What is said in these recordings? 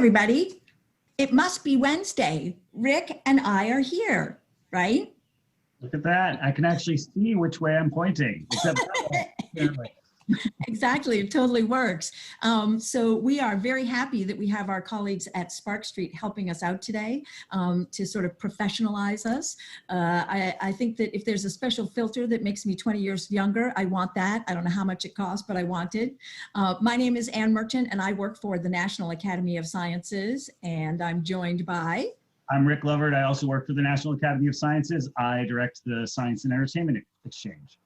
everybody. It must be Wednesday. Rick and I are here, right? Look at that. I can actually see which way I'm pointing. Except Exactly, it totally works. So we are very happy that we have our colleagues at Spark Street helping us out today to sort of professionalize us. I think that if there's a special filter that makes me 20 years younger, I want that. I don't know how much it costs, but I want it. My name is Ann Merchant and I work for the National Academy of Sciences, and I'm joined by... I'm Rick Lovert. I also work for the National Academy of Sciences. I direct the Science and Entertainment Exchange.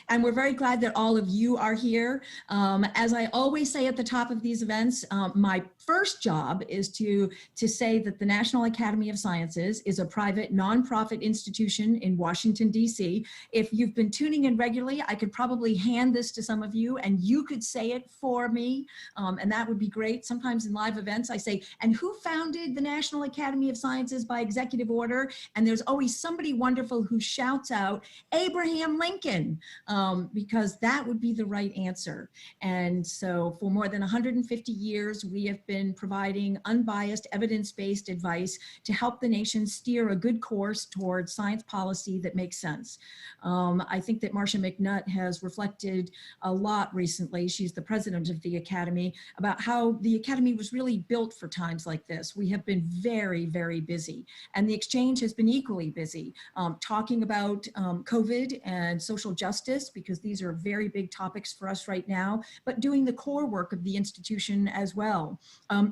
And we're very glad that all of you are here. As I always say at the top of these events, my first job is to say that the National Academy of Sciences is a private nonprofit institution in Washington, D.C. If you've been tuning in regularly, I could probably hand this to some of you and you could say it for me, and that would be great. Sometimes in live events, I say, and who founded the National Academy of Sciences by executive order? And there's always somebody wonderful who shouts out, Abraham Lincoln. Because that would be the right answer. And so for more than 150 years, we have been providing unbiased, evidence-based advice to help the nation steer a good course towards science policy that makes sense. I think that Marcia McNutt has reflected a lot recently. She's the president of the Academy, about how the Academy was really built for times like this. We have been very, very busy, and the exchange has been equally busy, talking about COVID and social justice, because these are very big topics for us right now, but doing the core work of the institution as well.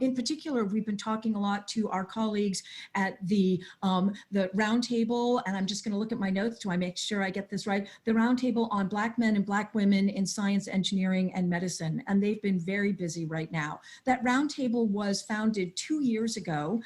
In particular, we've been talking a lot to our colleagues at the roundtable, and I'm just going to look at my notes to make sure I get this right, the roundtable on Black men and Black women in science, engineering, and medicine, and they've been very busy right now. That roundtable was founded 2 years ago.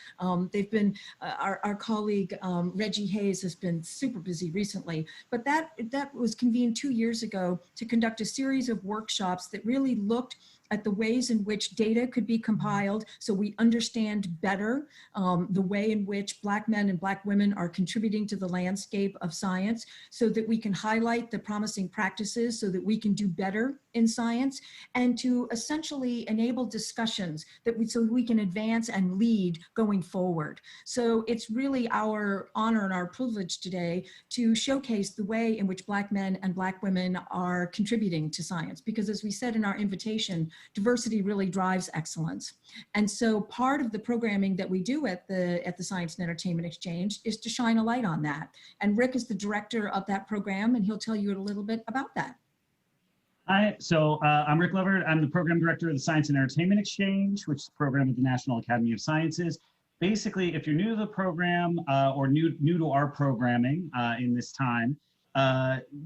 They've been, our colleague Reggie Hayes has been super busy recently, but that was convened 2 years ago to conduct a series of workshops that really looked at the ways in which data could be compiled so we understand better the way in which Black men and Black women are contributing to the landscape of science, so that we can highlight the promising practices so that we can do better in science, and to essentially enable discussions so we can advance and lead going forward. So it's really our honor and our privilege today to showcase the way in which Black men and Black women are contributing to science, because as we said in our invitation, diversity really drives excellence. And so part of the programming that we do at the Science and Entertainment Exchange is to shine a light on that. And Rick is the director of that program, and he'll tell you a little bit about that. Hi, so I'm Rick Lovert. I'm the program director of the Science and Entertainment Exchange, which is a program at the National Academy of Sciences. Basically, if you're new to the program or new to our programming in this time,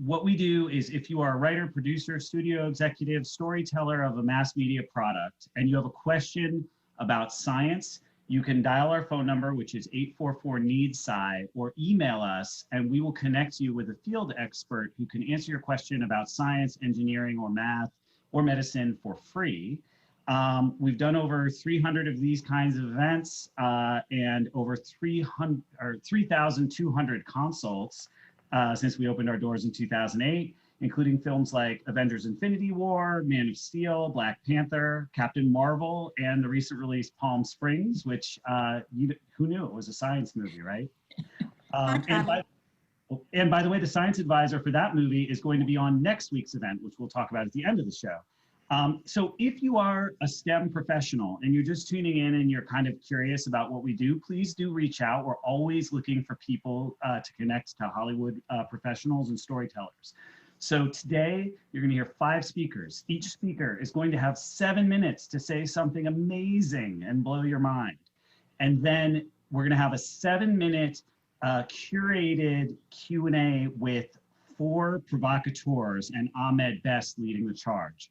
what we do is, if you are a writer, producer, studio executive, storyteller of a mass media product, and you have a question about science, you can dial our phone number, which is 844-NEED-SCI, or email us, and we will connect you with a field expert who can answer your question about science, engineering, or math, or medicine for free. We've done over 300 of these kinds of events and over 3,200 consults since we opened our doors in 2008, including films like Avengers: Infinity War, Man of Steel, Black Panther, Captain Marvel, and the recent release Palm Springs, which who knew it was a science movie, right? And by the way, the science advisor for that movie is going to be on next week's event, which we'll talk about at the end of the show. So if you are a STEM professional and you're just tuning in and you're kind of curious about what we do, please do reach out. We're always looking for people to connect to Hollywood professionals and storytellers. So today you're going to hear 5 speakers. Each speaker is going to have 7 minutes to say something amazing and blow your mind. And then we're going to have a 7-minute curated Q&A with 4 provocateurs and Ahmed Best leading the charge.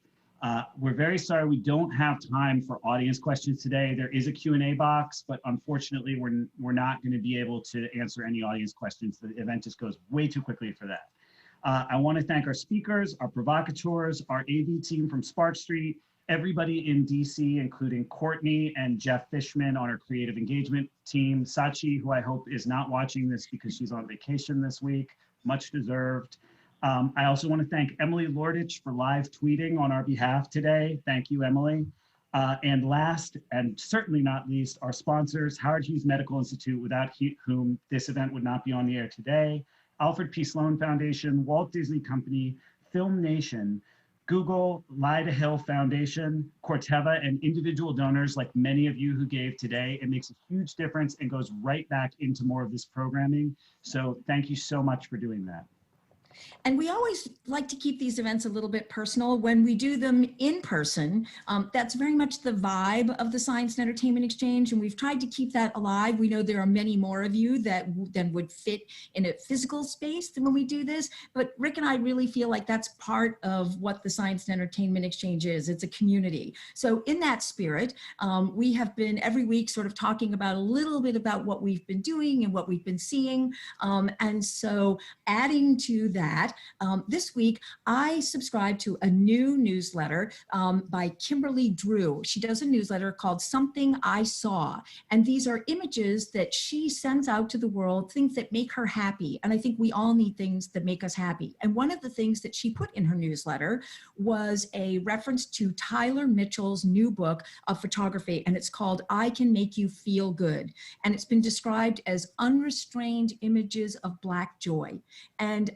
We're very sorry we don't have time for audience questions today. There is a Q&A box, but unfortunately we're not going to be able to answer any audience questions. The event just goes way too quickly for that. I want to thank our speakers, our provocateurs, our AV team from Spark Street, everybody in DC, including Courtney and Jeff Fishman on our creative engagement team, Csi, who I hope is not watching this because she's on vacation this week, much deserved. I also want to thank Emily Lordich for live tweeting on our behalf today. Thank you, Emily. And last, and certainly not least, our sponsors, Howard Hughes Medical Institute, without whom this event would not be on the air today, Alfred P. Sloan Foundation, Walt Disney Company, Film Nation, Google, Lyda Hill Foundation, Corteva, and individual donors like many of you who gave today. It makes a huge difference and goes right back into more of this programming. So thank you so much for doing that. And we always like to keep these events a little bit personal. When we do them in person, that's very much the vibe of the Science and Entertainment Exchange, and we've tried to keep that alive. We know there are many more of you that would fit in a physical space than when we do this, but Rick and I really feel like that's part of what the Science and Entertainment Exchange is. It's a community. So in that spirit, we have been every week sort of talking about a little bit about what we've been doing and what we've been seeing. And so adding to that, this week, I subscribe to a new newsletter by Kimberly Drew. She does a newsletter called Something I Saw. And these are images that she sends out to the world, things that make her happy. And I think we all need things that make us happy. And one of the things that she put in her newsletter was a reference to Tyler Mitchell's new book of photography. And it's called I Can Make You Feel Good. And it's been described as unrestrained images of Black joy. And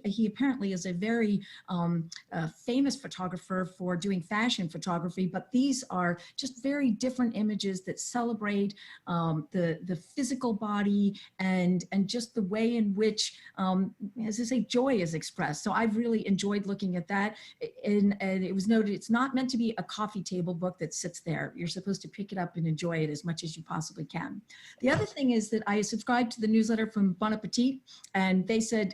he apparently is a very famous photographer for doing fashion photography, but these are just very different images that celebrate the physical body and just the way in which, as I say, joy is expressed. So I've really enjoyed looking at that. And it was noted it's not meant to be a coffee table book that sits there. You're supposed to pick it up and enjoy it as much as you possibly can. The other thing is that I subscribed to the newsletter from Bon Appetit, and they said,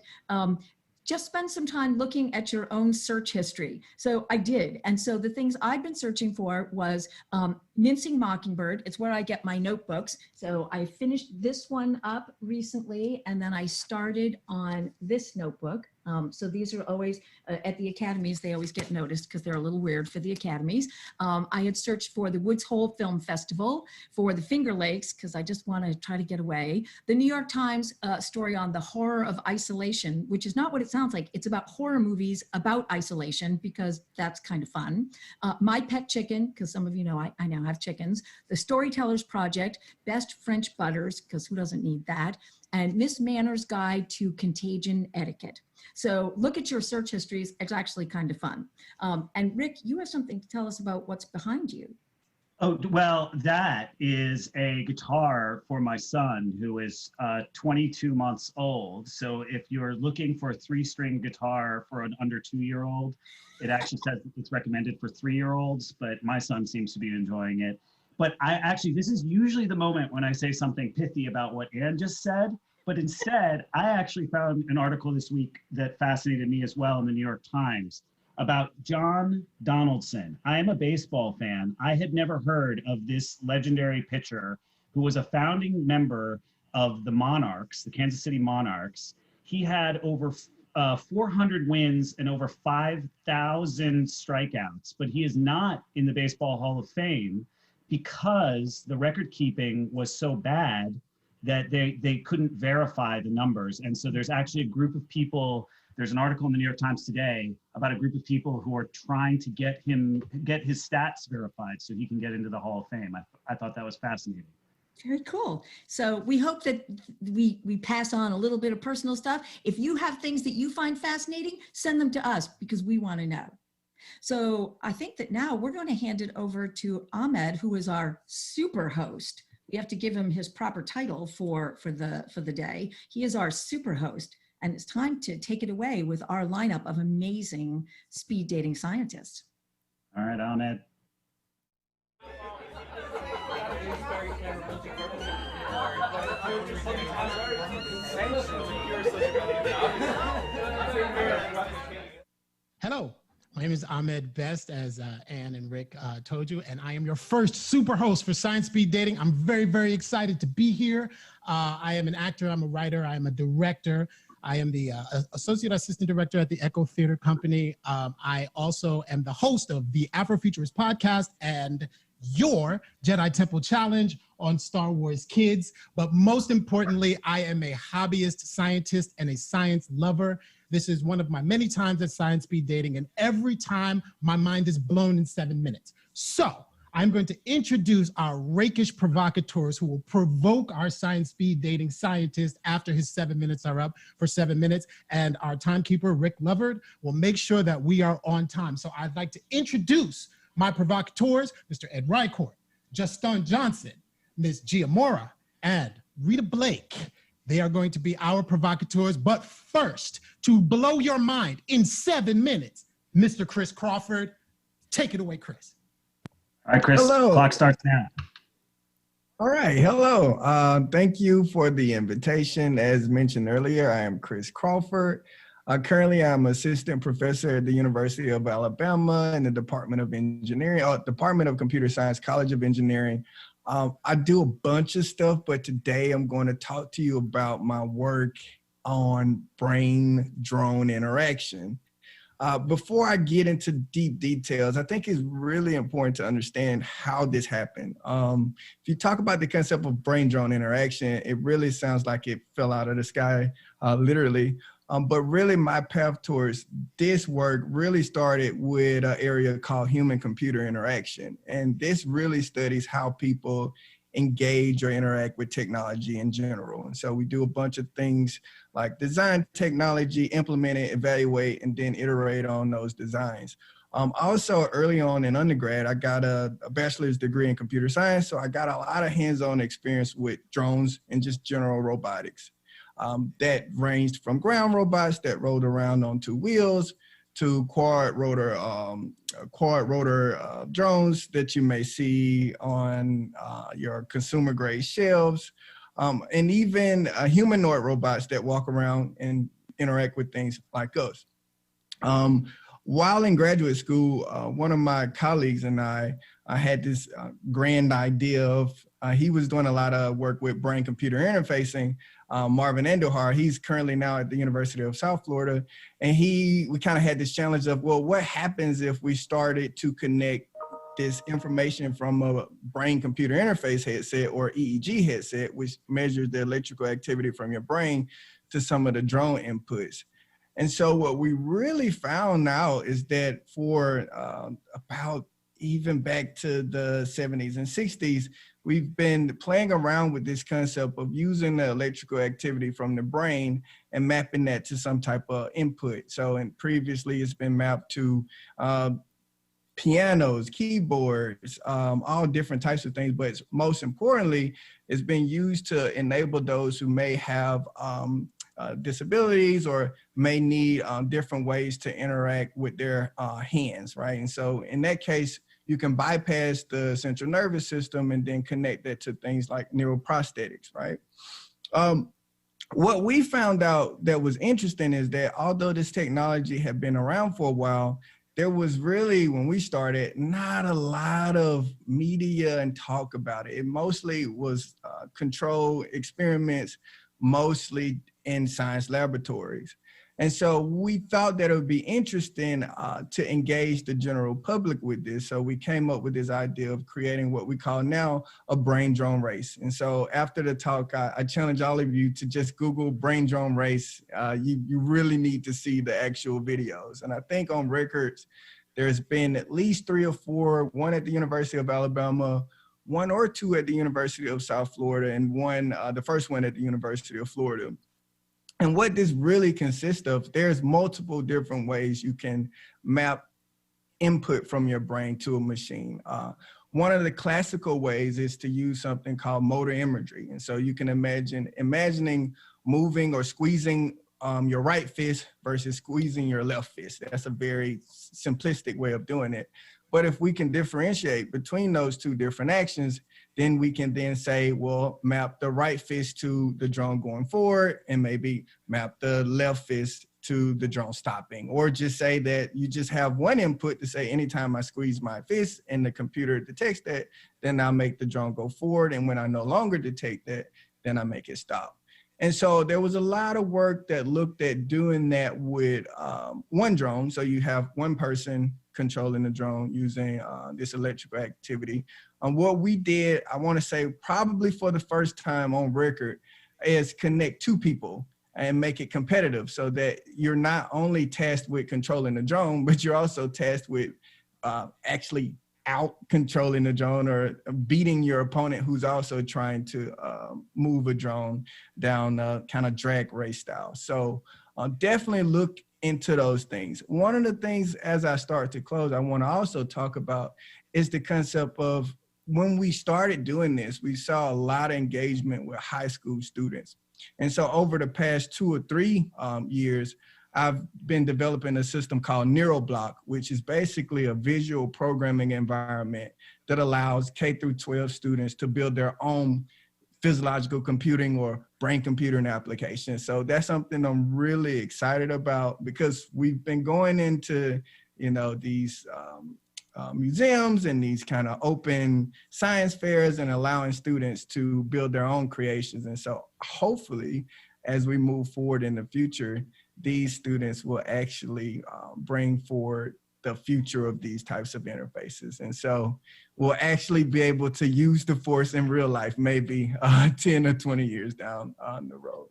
just spend some time looking at your own search history. So I did. And so the things I've been searching for was Mincing Mockingbird. It's where I get my notebooks. So I finished this one up recently, and then I started on this notebook. So these are always, at the academies, they always get noticed because they're a little weird for the academies. I had searched for the Woods Hole Film Festival, for the Finger Lakes, because I just want to try to get away. The New York Times story on the horror of isolation, which is not what it sounds like. It's about horror movies about isolation, because that's kind of fun. My Pet Chicken, because some of you know I now have chickens. The Storytellers Project, Best French Butters, because who doesn't need that? And Miss Manner's Guide to Contagion Etiquette. So look at your search histories. It's actually kind of fun. And Rick, you have something to tell us about what's behind you. Oh, well, that is a guitar for my son, who is 22 months old. So if you're looking for a 3-string guitar for an under 2-year-old, it actually says it's recommended for 3-year-olds, but my son seems to be enjoying it. But this is usually the moment when I say something pithy about what Ann just said. But instead, I actually found an article this week that fascinated me as well in the New York Times about John Donaldson. I am a baseball fan. I had never heard of this legendary pitcher who was a founding member of the Monarchs, the Kansas City Monarchs. He had over 400 wins and over 5,000 strikeouts, but he is not in the Baseball Hall of Fame because the record keeping was so bad that they couldn't verify the numbers. And so there's actually a group of people, there's an article in the New York Times today about a group of people who are trying to get his stats verified so he can get into the Hall of Fame. I thought that was fascinating. Very cool. So we hope that we pass on a little bit of personal stuff. If you have things that you find fascinating, send them to us because we want to know. So I think that now we're going to hand it over to Ahmed, who is our super host. We have to give him his proper title for the day. He is our super host, and it's time to take it away with our lineup of amazing speed dating scientists. All right, Ahmed. Hello. My name is Ahmed Best, as Ann and Rick told you, and I am your first super host for Science Speed Dating. I'm very, very excited to be here. I am an actor, I'm a writer, I am a director. I am the Associate Assistant Director at the Echo Theater Company. I also am the host of the Afrofuturist podcast and your Jedi Temple Challenge on Star Wars Kids. But most importantly, I am a hobbyist scientist and a science lover. This is one of my many times at Science Speed Dating, and every time my mind is blown in 7 minutes. So I'm going to introduce our rakish provocateurs who will provoke our science speed dating scientist after his 7 minutes are up for 7 minutes. And our timekeeper, Rick Lovard, will make sure that we are on time. So I'd like to introduce my provocateurs, Mr. Ed Rycourt, Justin Johnson, Ms. Gia Mora, and Rita Blake. They are going to be our provocateurs. But first, to blow your mind in 7 minutes, Mr. Chris Crawford. Take it away, Chris. All right, Chris, Hello. Clock starts now. All right, hello. Thank you for the invitation. As mentioned earlier, I am Chris Crawford. Currently, I'm assistant professor at the University of Alabama in the Department of Engineering, Department of Computer Science, College of Engineering. I do a bunch of stuff, but today I'm going to talk to you about my work on brain-drone interaction. Before I get into deep details, I think it's really important to understand how this happened. If you talk about the concept of brain-drone interaction, it really sounds like it fell out of the sky, literally. But really my path towards this work really started with an area called human-computer interaction. And this really studies how people engage or interact with technology in general. And so we do a bunch of things like design technology, implement it, evaluate, and then iterate on those designs. Also, early on in undergrad, I got a bachelor's degree in computer science. So I got a lot of hands-on experience with drones and just general robotics. That ranged from ground robots that rolled around on 2 wheels to quad rotor drones that you may see on your consumer grade shelves, and even humanoid robots that walk around and interact with things like us. While in graduate school, one of my colleagues and I had this grand idea of, he was doing a lot of work with brain-computer interfacing, Marvin Andujar. He's currently now at the University of South Florida. And we kind of had this challenge of, well, what happens if we started to connect this information from a brain-computer interface headset or EEG headset, which measures the electrical activity from your brain, to some of the drone inputs. And so what we really found now is that for about even back to the 70s and 60s, we've been playing around with this concept of using the electrical activity from the brain and mapping that to some type of input. So, and previously it's been mapped to pianos, keyboards, all different types of things. But most importantly, it's been used to enable those who may have disabilities or may need different ways to interact with their hands, right? And so in that case, you can bypass the central nervous system and then connect that to things like neuroprosthetics, right? What we found out that was interesting is that although this technology had been around for a while, there was really, when we started, not a lot of media and talk about it. It mostly was controlled experiments, mostly in science laboratories. And so we thought that it would be interesting to engage the general public with this. So we came up with this idea of creating what we call now a brain drone race. And so after the talk, I challenge all of you to just Google brain drone race. You really need to see the actual videos. And I think on records, there's been at least 3 or 4, one at the University of Alabama, 1 or 2 at the University of South Florida, and the first one at the University of Florida. And what this really consists of, there's multiple different ways you can map input from your brain to a machine. One of the classical ways is to use something called motor imagery. And so you can imagining moving or squeezing your right fist versus squeezing your left fist. That's a very simplistic way of doing it. But if we can differentiate between those 2 different actions, then we can then say, well, map the right fist to the drone going forward and maybe map the left fist to the drone stopping, or just say that you just have one input to say, anytime I squeeze my fist and the computer detects that, then I'll make the drone go forward. And when I no longer detect that, then I make it stop. And so there was a lot of work that looked at doing that with one drone. So you have one person controlling the drone using this electrical activity. What we did, I want to say probably for the first time on record, is connect 2 people and make it competitive so that you're not only tasked with controlling the drone, but you're also tasked with actually out controlling the drone or beating your opponent who's also trying to move a drone down kind of drag race style. So definitely look into those things. One of the things as I start to close, I want to also talk about is the concept of when we started doing this, we saw a lot of engagement with high school students. And so over the past 2 or 3 years, I've been developing a system called NeuroBlock, which is basically a visual programming environment that allows K through 12 students to build their own physiological computing or brain computing applications. So that's something I'm really excited about because we've been going into, you know, these museums and these kind of open science fairs and allowing students to build their own creations. And so hopefully, as we move forward in the future, these students will actually bring forward the future of these types of interfaces. And so we'll actually be able to use the force in real life, maybe 10 or 20 years down on the road.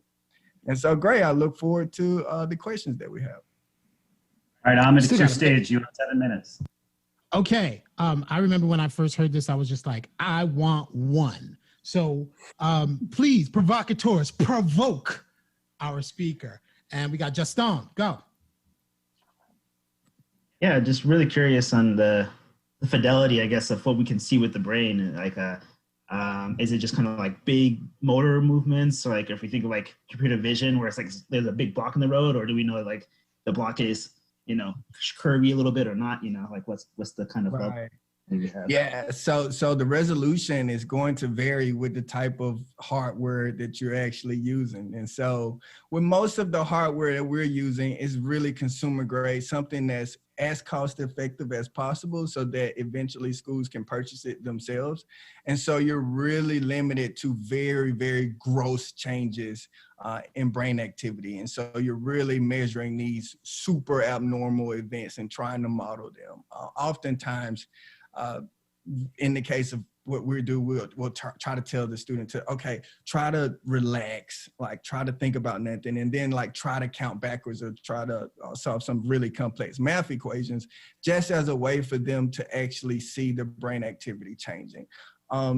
And so, great, I look forward to the questions that we have. All right, Ahmed, it's your stage. You have 7 minutes. Okay, I remember when I first heard this, I was just like, I want one. So please, provocateurs, provoke our speaker. And we got Justin, go. Yeah, just really curious on the fidelity, I guess, of what we can see with the brain. Like, is it just kind of like big motor movements? So like if we think of like computer vision, where it's like there's a big block in the road, or do we know like the block is, you know, curvy a little bit or not? You know, like what's the kind of right. have? Yeah, so the resolution is going to vary with the type of hardware that you're actually using. And so with most of the hardware that we're using is really consumer grade, something that's as cost effective as possible so that eventually schools can purchase it themselves. And so you're really limited to very, very gross changes in brain activity. And so you're really measuring these super abnormal events and trying to model them. Oftentimes, in the case of what we do, we'll try to tell the student to, okay, try to relax, like try to think about nothing, and then like try to count backwards or try to solve some really complex math equations just as a way for them to actually see the brain activity changing.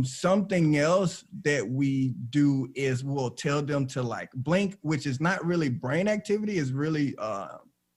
Something else that we do is we'll tell them to like blink, which is not really brain activity, is really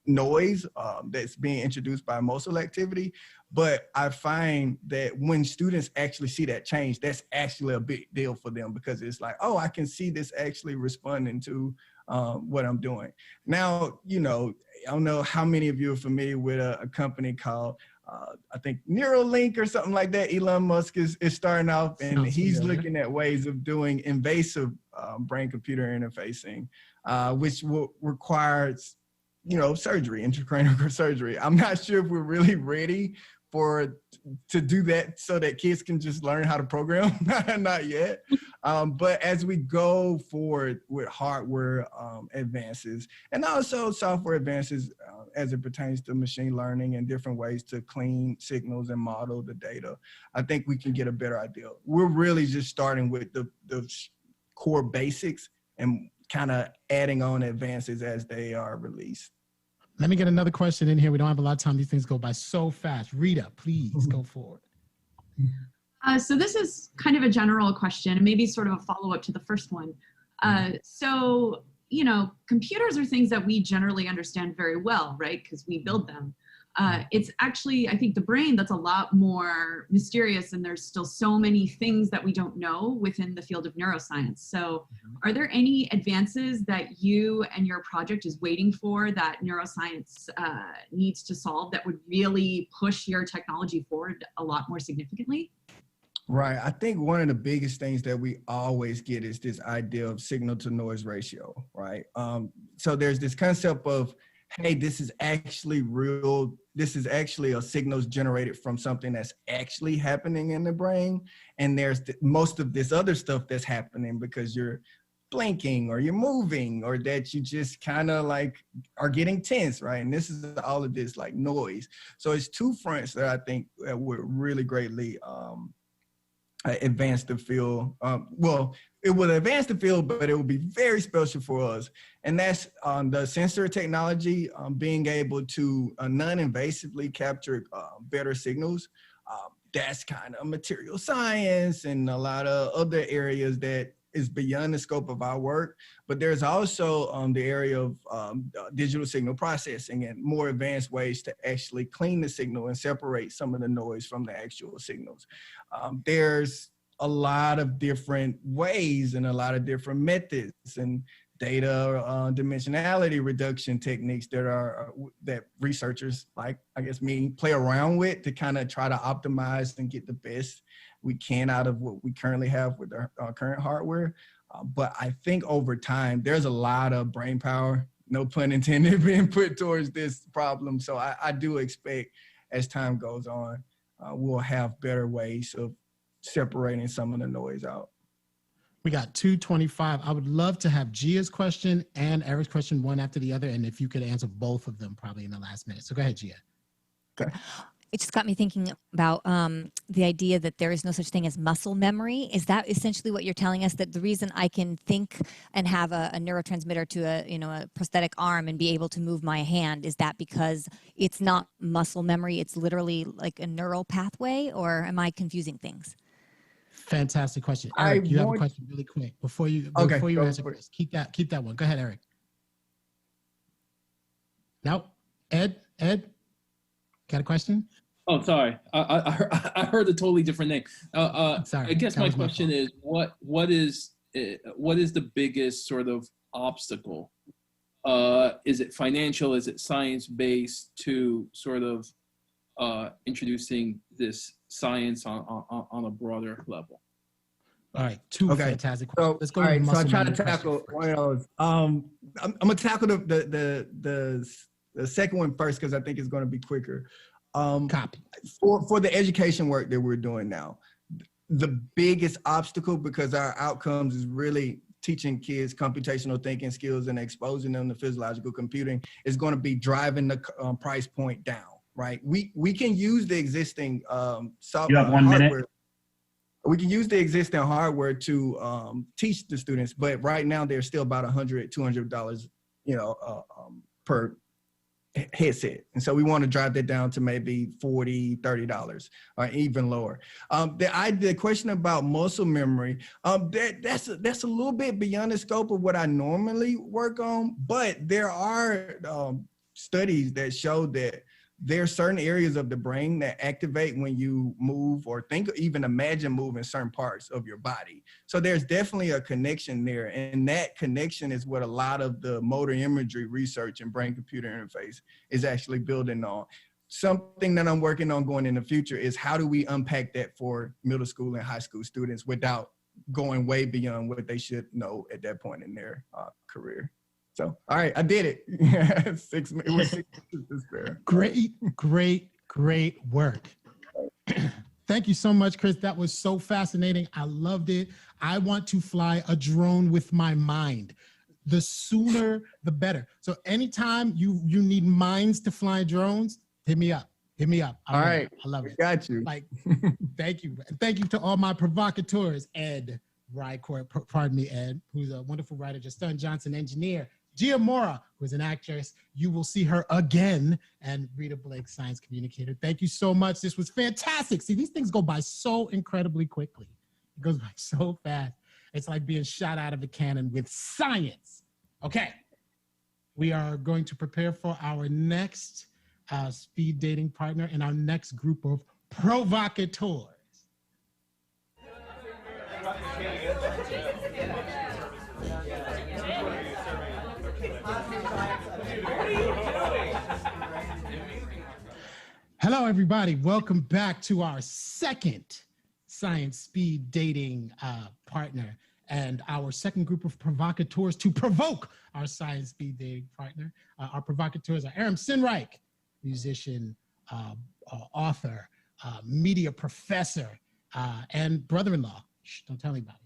noise that's being introduced by muscle activity. But I find that when students actually see that change, that's actually a big deal for them because it's like, oh, I can see this actually responding to what I'm doing. Now, you know, I don't know how many of you are familiar with a company called, I think Neuralink or something like that. Elon Musk is starting off, and he's looking at ways of doing invasive brain-computer interfacing, which will require, you know, surgery, intracranial surgery. I'm not sure if we're really ready to do that so that kids can just learn how to program. Not yet. But as we go forward with hardware advances and also software advances as it pertains to machine learning and different ways to clean signals and model the data, I think we can get a better idea. We're really just starting with the core basics and kind of adding on advances as they are released. Let me get another question in here. We don't have a lot of time. These things go by so fast. Rita, please go forward. So this is kind of a general question and maybe sort of a follow-up to the first one. So, you know, computers are things that we generally understand very well, right? Because we build them. It's actually, I think, the brain that's a lot more mysterious, and there's still so many things that we don't know within the field of neuroscience. So are there any advances that you and your project is waiting for that neuroscience needs to solve that would really push your technology forward a lot more significantly? Right. I think one of the biggest things that we always get is this idea of signal to noise ratio, right? So there's this concept of, hey, this is actually real. This is actually a signals generated from something that's actually happening in the brain. And there's most of this other stuff that's happening because you're blinking or you're moving or that you just kind of like are getting tense, right? And this is all of this like noise. So it's two fronts that I think that would really greatly advance the field. Well, it would advance the field, but it would be very special for us. And that's the sensor technology, being able to non-invasively capture better signals. that's kind of material science and a lot of other areas that is beyond the scope of our work. But there's also the area of digital signal processing and more advanced ways to actually clean the signal and separate some of the noise from the actual signals. There's a lot of different ways and a lot of different methods and data dimensionality reduction techniques that researchers like, I guess me, play around with to kind of try to optimize and get the best we can out of what we currently have with our current hardware. But I think over time, there's a lot of brain power, no pun intended, being put towards this problem. So I do expect as time goes on, we'll have better ways of separating some of the noise out. We got 2:25. I would love to have Gia's question and Eric's question one after the other. And if you could answer both of them probably in the last minute. So go ahead, Gia. Okay. It just got me thinking about the idea that there is no such thing as muscle memory. Is that essentially what you're telling us, that the reason I can think and have a neurotransmitter to a prosthetic arm and be able to move my hand, is that because it's not muscle memory, it's literally like a neural pathway, or am I confusing things? Fantastic question. Eric, you have a question really quick before you answer Chris. Keep that one. Go ahead, Eric. No, Ed, got a question? Oh, sorry. I heard a totally different name. Sorry. I guess my question is, what is the biggest sort of obstacle? Is it financial? Is it science-based to sort of introducing this science on a broader level? All right, two fantastic questions. So, Let's go. All right, so I muscle try to memory tackle question one of those. I'm gonna tackle the second one first because I think it's gonna be quicker. Copy. For the education work that we're doing now, the biggest obstacle, because our outcomes is really teaching kids computational thinking skills and exposing them to physiological computing, is going to be driving the price point down. Right? We can use the existing software. You have 1 minute. Hardware. We can use the existing hardware to teach the students, but right now they're still about $100, $200, per headset. And so we want to drive that down to maybe $40, $30 or even lower. The question about muscle memory, that's a little bit beyond the scope of what I normally work on, but there are studies that show that there are certain areas of the brain that activate when you move or think, even imagine moving certain parts of your body. So there's definitely a connection there. And that connection is what a lot of the motor imagery research and brain-computer interface is actually building on. Something that I'm working on going in the future is how do we unpack that for middle school and high school students without going way beyond what they should know at that point in their career. So, all right, I did it. 6 minutes. Great work. Thank you so much, Chris. That was so fascinating. I loved it. I want to fly a drone with my mind. The sooner, the better. So anytime you need minds to fly drones, hit me up. All right. I love it. Got you. Like, thank you. Thank you to all my provocateurs, Ed Rycourt, pardon me, Ed, who's a wonderful writer, Justin Johnson, engineer, Gia Mora, who is an actress. You will see her again, and Rita Blake, science communicator. Thank you so much. This was fantastic. See, these things go by so incredibly quickly. It goes by so fast. It's like being shot out of a cannon with science. Okay, we are going to prepare for our next speed dating partner and our next group of provocateurs. Hello, everybody. Welcome back to our second science speed dating partner and our second group of provocateurs to provoke our science speed dating partner. Our provocateurs are Aram Sinreich, musician, author, media professor, and brother-in-law. Shh, don't tell anybody.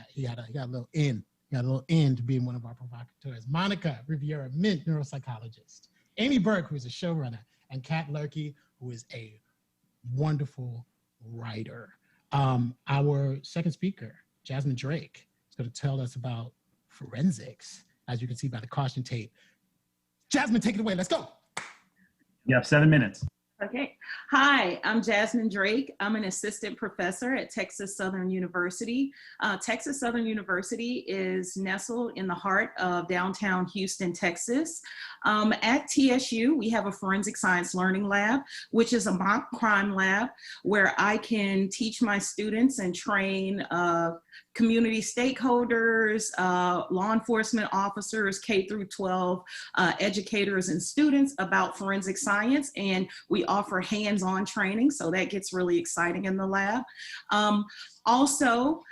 He got a little in. He got a little in to being one of our provocateurs. Monica Riviera Mint, neuropsychologist. Amy Burke, who is a showrunner, and Kat Lurkey, who is a wonderful writer. Our second speaker, Jasmine Drake, is going to tell us about forensics, as you can see by the caution tape. Jasmine, take it away. Let's go. You have 7 minutes. Okay. Hi, I'm Jasmine Drake. I'm an assistant professor at Texas Southern University. Texas Southern University is nestled in the heart of downtown Houston, Texas. At TSU, we have a forensic science learning lab, which is a mock crime lab where I can teach my students and train community stakeholders, law enforcement officers, K through 12, educators and students about forensic science. And we offer hands-on training, so that gets really exciting in the lab. Also,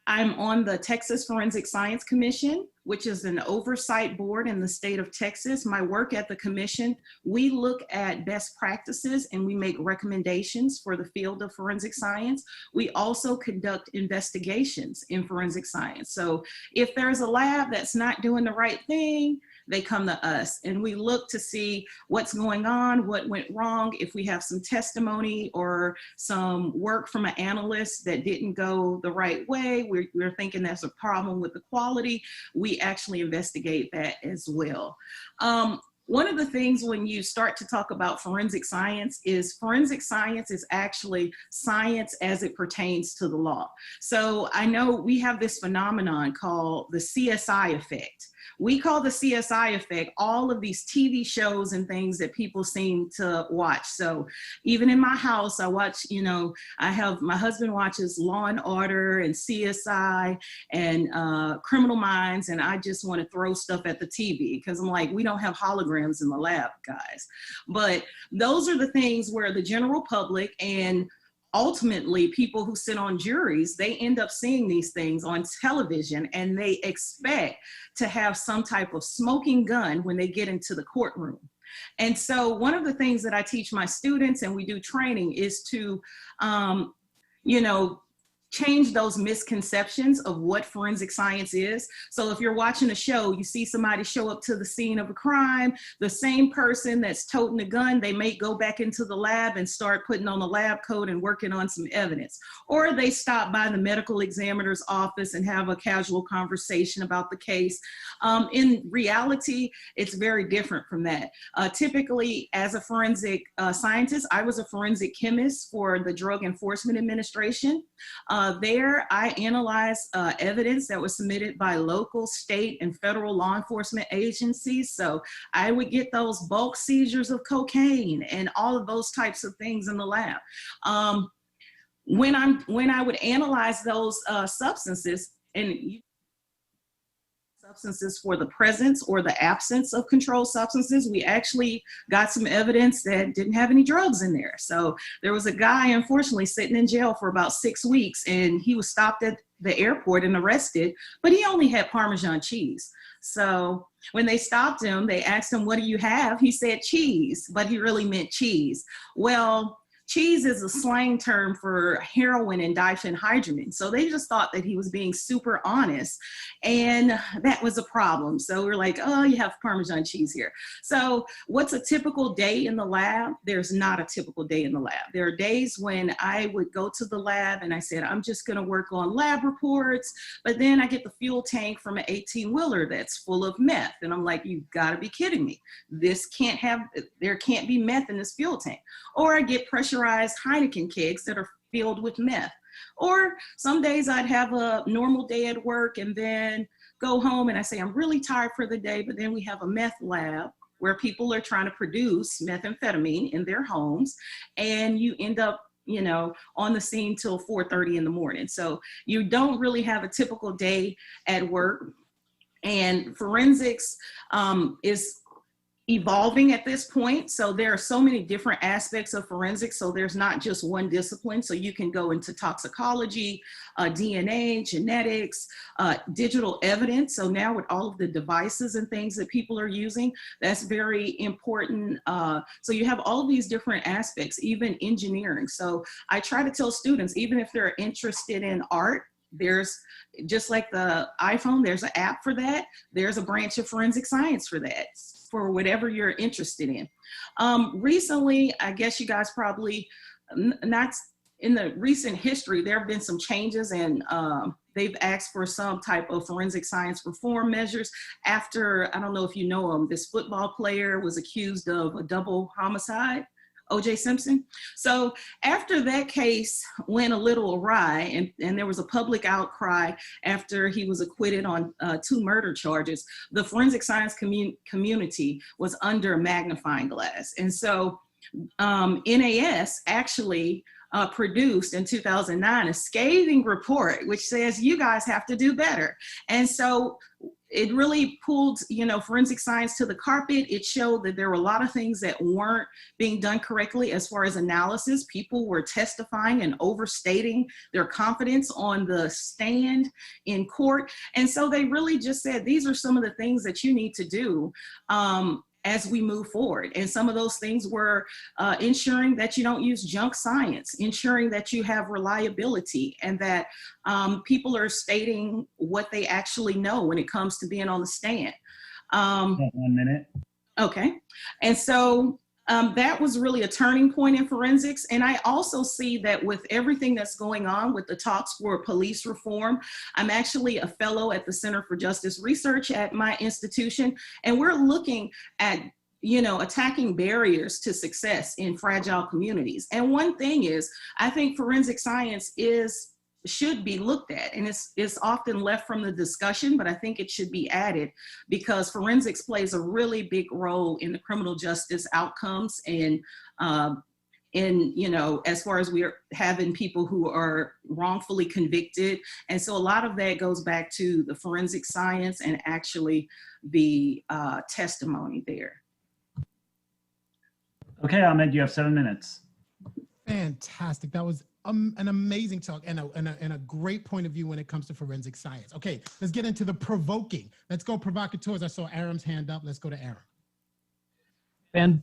I'm on the Texas Forensic Science Commission, which is an oversight board in the state of Texas. My work at the commission, we look at best practices and we make recommendations for the field of forensic science. We also conduct investigations in forensic science. So if there's a lab that's not doing the right thing, they come to us and we look to see what's going on, what went wrong. If we have some testimony or some work from an analyst that didn't go the right way, we're thinking there's a problem with the quality, we actually investigate that as well. One of the things when you start to talk about forensic science is actually science as it pertains to the law. So I know we have this phenomenon called the Csi Effect. We call the Csi Effect all of these TV shows and things that people seem to watch. So even in my house, I watch, my husband watches Law and Order and CSI and Criminal Minds, and I just want to throw stuff at the TV because I'm like, we don't have holograms in the lab, guys. But those are the things where the general public and ultimately people who sit on juries, they end up seeing these things on television and they expect to have some type of smoking gun when they get into the courtroom. And so one of the things that I teach my students and we do training is to, change those misconceptions of what forensic science is. So if you're watching a show, you see somebody show up to the scene of a crime, the same person that's toting a gun, they may go back into the lab and start putting on the lab coat and working on some evidence. Or they stop by the medical examiner's office and have a casual conversation about the case. In reality, it's very different from that. Typically, as a forensic scientist, I was a forensic chemist for the Drug Enforcement Administration. There, I analyzed evidence that was submitted by local, state, and federal law enforcement agencies. So I would get those bulk seizures of cocaine and all of those types of things in the lab. When I would analyze those substances for the presence or the absence of controlled substances, we actually got some evidence that didn't have any drugs in there. So there was a guy, unfortunately, sitting in jail for about 6 weeks, and he was stopped at the airport and arrested, but he only had Parmesan cheese. So when they stopped him, they asked him, "What do you have?" He said cheese, but he really meant cheese. Well, cheese is a slang term for heroin and diphenhydramine. So they just thought that he was being super honest, and that was a problem. So we're like, oh, you have Parmesan cheese here. So what's a typical day in the lab? There's not a typical day in the lab. There are days when I would go to the lab and I said, I'm just gonna work on lab reports, but then I get the fuel tank from an 18-wheeler that's full of meth. And I'm like, you've gotta be kidding me. There can't be meth in this fuel tank. Or I get pressurized Heineken kegs that are filled with meth. Or some days I'd have a normal day at work and then go home and I say, I'm really tired for the day, but then we have a meth lab where people are trying to produce methamphetamine in their homes, and you end up on the scene till 4:30 in the morning. So you don't really have a typical day at work. And forensics is evolving at this point. So there are so many different aspects of forensics. So there's not just one discipline. So you can go into toxicology, DNA, genetics, digital evidence. So now with all of the devices and things that people are using, that's very important. So you have all of these different aspects, even engineering. So I try to tell students, even if they're interested in art, there's, just like the iPhone, there's an app for that. There's a branch of forensic science for that, for whatever you're interested in. Recently, I guess you guys probably, not in the recent history, there have been some changes, and they've asked for some type of forensic science reform measures after, I don't know if you know him, this football player was accused of a double homicide. O.J. Simpson. So after that case went a little awry, and there was a public outcry after he was acquitted on 2 murder charges, the forensic science community was under a magnifying glass. And so NAS actually produced in 2009 a scathing report which says you guys have to do better. And so it really pulled, forensic science to the carpet. It showed that there were a lot of things that weren't being done correctly as far as analysis. People were testifying and overstating their confidence on the stand in court. And so they really just said, these are some of the things that you need to do as we move forward. And some of those things were ensuring that you don't use junk science, ensuring that you have reliability, and that people are stating what they actually know when it comes to being on the stand. 1 minute. Okay. And so that was really a turning point in forensics. And I also see that with everything that's going on with the talks for police reform, I'm actually a fellow at the Center for Justice Research at my institution, and we're looking at attacking barriers to success in fragile communities. And one thing is, I think forensic science should be looked at, and it's often left from the discussion, but I think it should be added because forensics plays a really big role in the criminal justice outcomes, and as far as we're having people who are wrongfully convicted. And so a lot of that goes back to the forensic science and actually the testimony there. Okay, Ahmed, you have 7 minutes. Fantastic. That was an amazing talk and a great point of view when it comes to forensic science. Okay, let's get into the provoking. Let's go provocateurs. I saw Aram's hand up. Let's go to Aram. And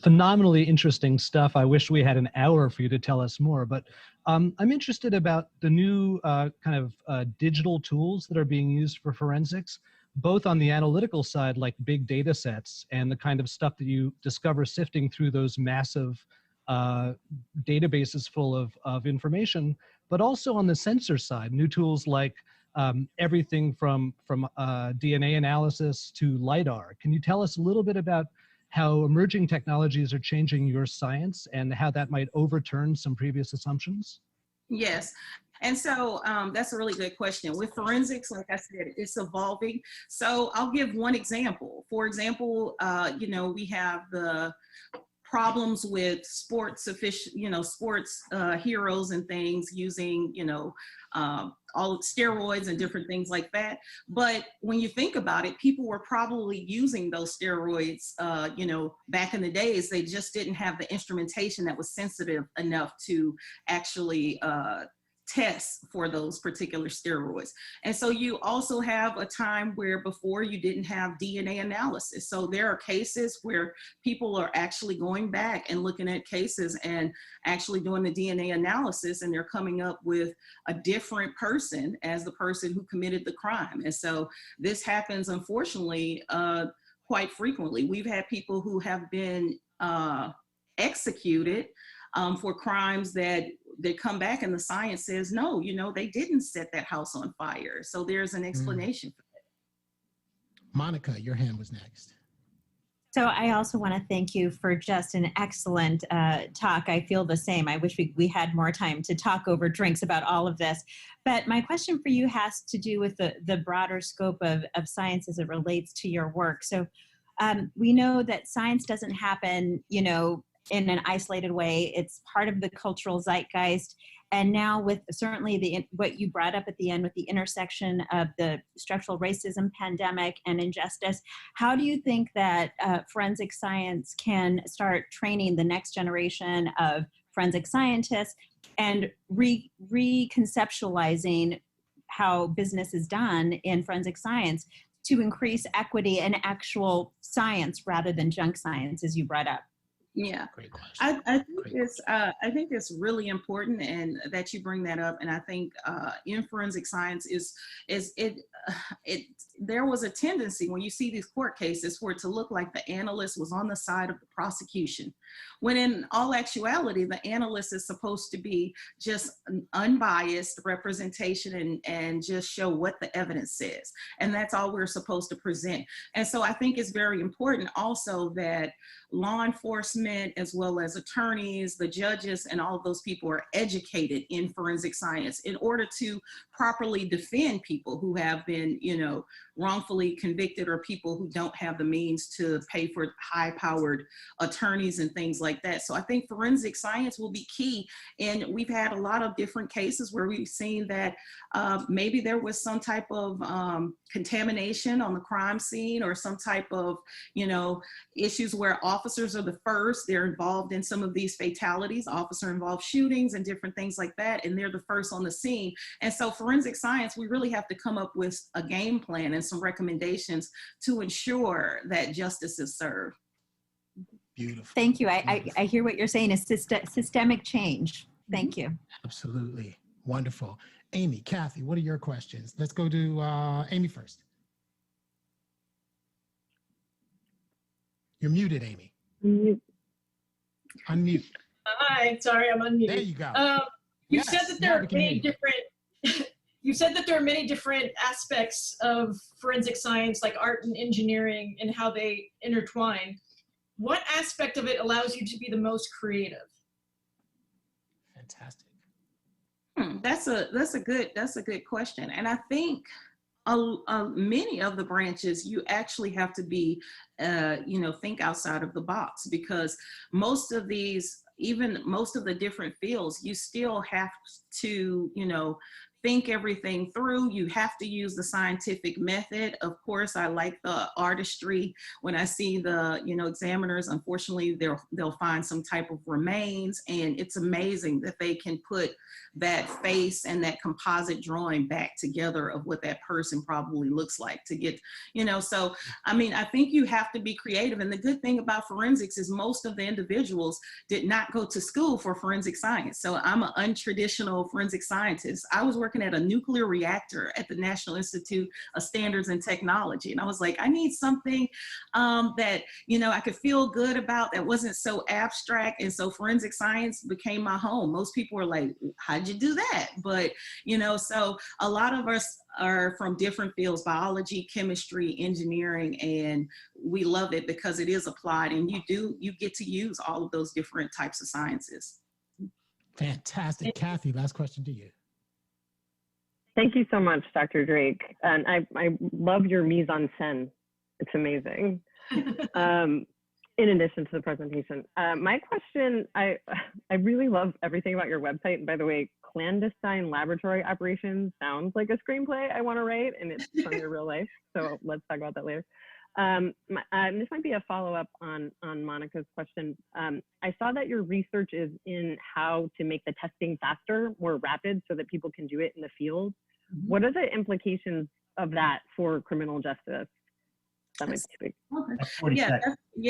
phenomenally interesting stuff. I wish we had an hour for you to tell us more, but I'm interested about the new digital tools that are being used for forensics, both on the analytical side, like big data sets and the kind of stuff that you discover sifting through those massive databases full of information, but also on the sensor side, new tools like everything from DNA analysis to LiDAR. Can you tell us a little bit about how emerging technologies are changing your science and how that might overturn some previous assumptions? Yes. And so that's a really good question. With forensics, like I said, it's evolving. So I'll give one example. For example, we have the problems with sports heroes and things using, all steroids and different things like that. But when you think about it, people were probably using those steroids, back in the days. They just didn't have the instrumentation that was sensitive enough to actually tests for those particular steroids. And so you also have a time where before you didn't have DNA analysis. So there are cases where people are actually going back and looking at cases and actually doing the DNA analysis, and they're coming up with a different person as the person who committed the crime. And so this happens, unfortunately, quite frequently. We've had people who have been executed for crimes that they come back and the science says, no, they didn't set that house on fire. So there's an explanation for that. Monica, your hand was next. So I also want to thank you for just an excellent talk. I feel the same. I wish we had more time to talk over drinks about all of this. But my question for you has to do with the broader scope of science as it relates to your work. So we know that science doesn't happen, in an isolated way. It's part of the cultural zeitgeist. And now with certainly what you brought up at the end with the intersection of the structural racism pandemic and injustice, how do you think that forensic science can start training the next generation of forensic scientists and reconceptualizing how business is done in forensic science to increase equity and actual science rather than junk science, as you brought up? Yeah, Great question. I think it's really important, and that you bring that up. And I think in forensic science there was a tendency when you see these court cases for it to look like the analyst was on the side of the prosecution, when in all actuality the analyst is supposed to be just an unbiased representation and just show what the evidence says, and that's all we're supposed to present. And so I think it's very important also that law enforcement enforcement, as well as attorneys, the judges, and all of those people are educated in forensic science in order to properly defend people who have been, you know, wrongfully convicted, or people who don't have the means to pay for high-powered attorneys and things like that. So I think forensic science will be key. And we've had a lot of different cases where we've seen that maybe there was some type of contamination on the crime scene, or some type of, you know, issues where officers are the first, they're involved in some of these fatalities, officer-involved shootings and different things like that, and they're the first on the scene. And so forensic science, we really have to come up with a game plan and some recommendations to ensure that justice is served. Beautiful. Thank you. I hear what you're saying is systemic change. Thank you. Absolutely. Wonderful. Amy, Kathy, what are your questions? Let's go to Amy first. You're muted, Amy. Unmute. Hi, sorry, I'm unmuted. There you go. You Yes, said that there now are we can many hear you. different. You said that there are many different aspects of forensic science, like art and engineering, and how they intertwine. What aspect of it allows you to be the most creative? Fantastic. That's a good question. And I think many of the branches, you actually have to be, you know, think outside of the box, because most of these, even most of the different fields, you still have to, you know, think everything through. You have to use the scientific method. Of course, I like the artistry. When I see the, you know, examiners, unfortunately, they'll find some type of remains, and it's amazing that they can put that face and that composite drawing back together of what that person probably looks like to get, you know. So, I mean, I think you have to be creative. And the good thing about forensics is most of the individuals did not go to school for forensic science. So I'm an untraditional forensic scientist. I was working at a nuclear reactor at the National Institute of Standards and Technology. And I was like, I need something that, you know, I could feel good about, that wasn't so abstract. And so forensic science became my home. Most people were like, how'd you do that? But, you know, so a lot of us are from different fields, biology, chemistry, engineering, and we love it because it is applied, and you get to use all of those different types of sciences. Fantastic. Kathy, last question to you. Thank you so much, Dr. Drake. And I love your mise en scène. It's amazing. In addition to the presentation, my question, I really love everything about your website. And by the way, clandestine laboratory operations sounds like a screenplay I want to write, and it's from your real life. So let's talk about that later. This might be a follow-up on Monica's question. I saw that your research is in how to make the testing faster, more rapid, so that people can do it in the field. Mm-hmm. What are the implications of that for criminal justice? That might be big. Okay.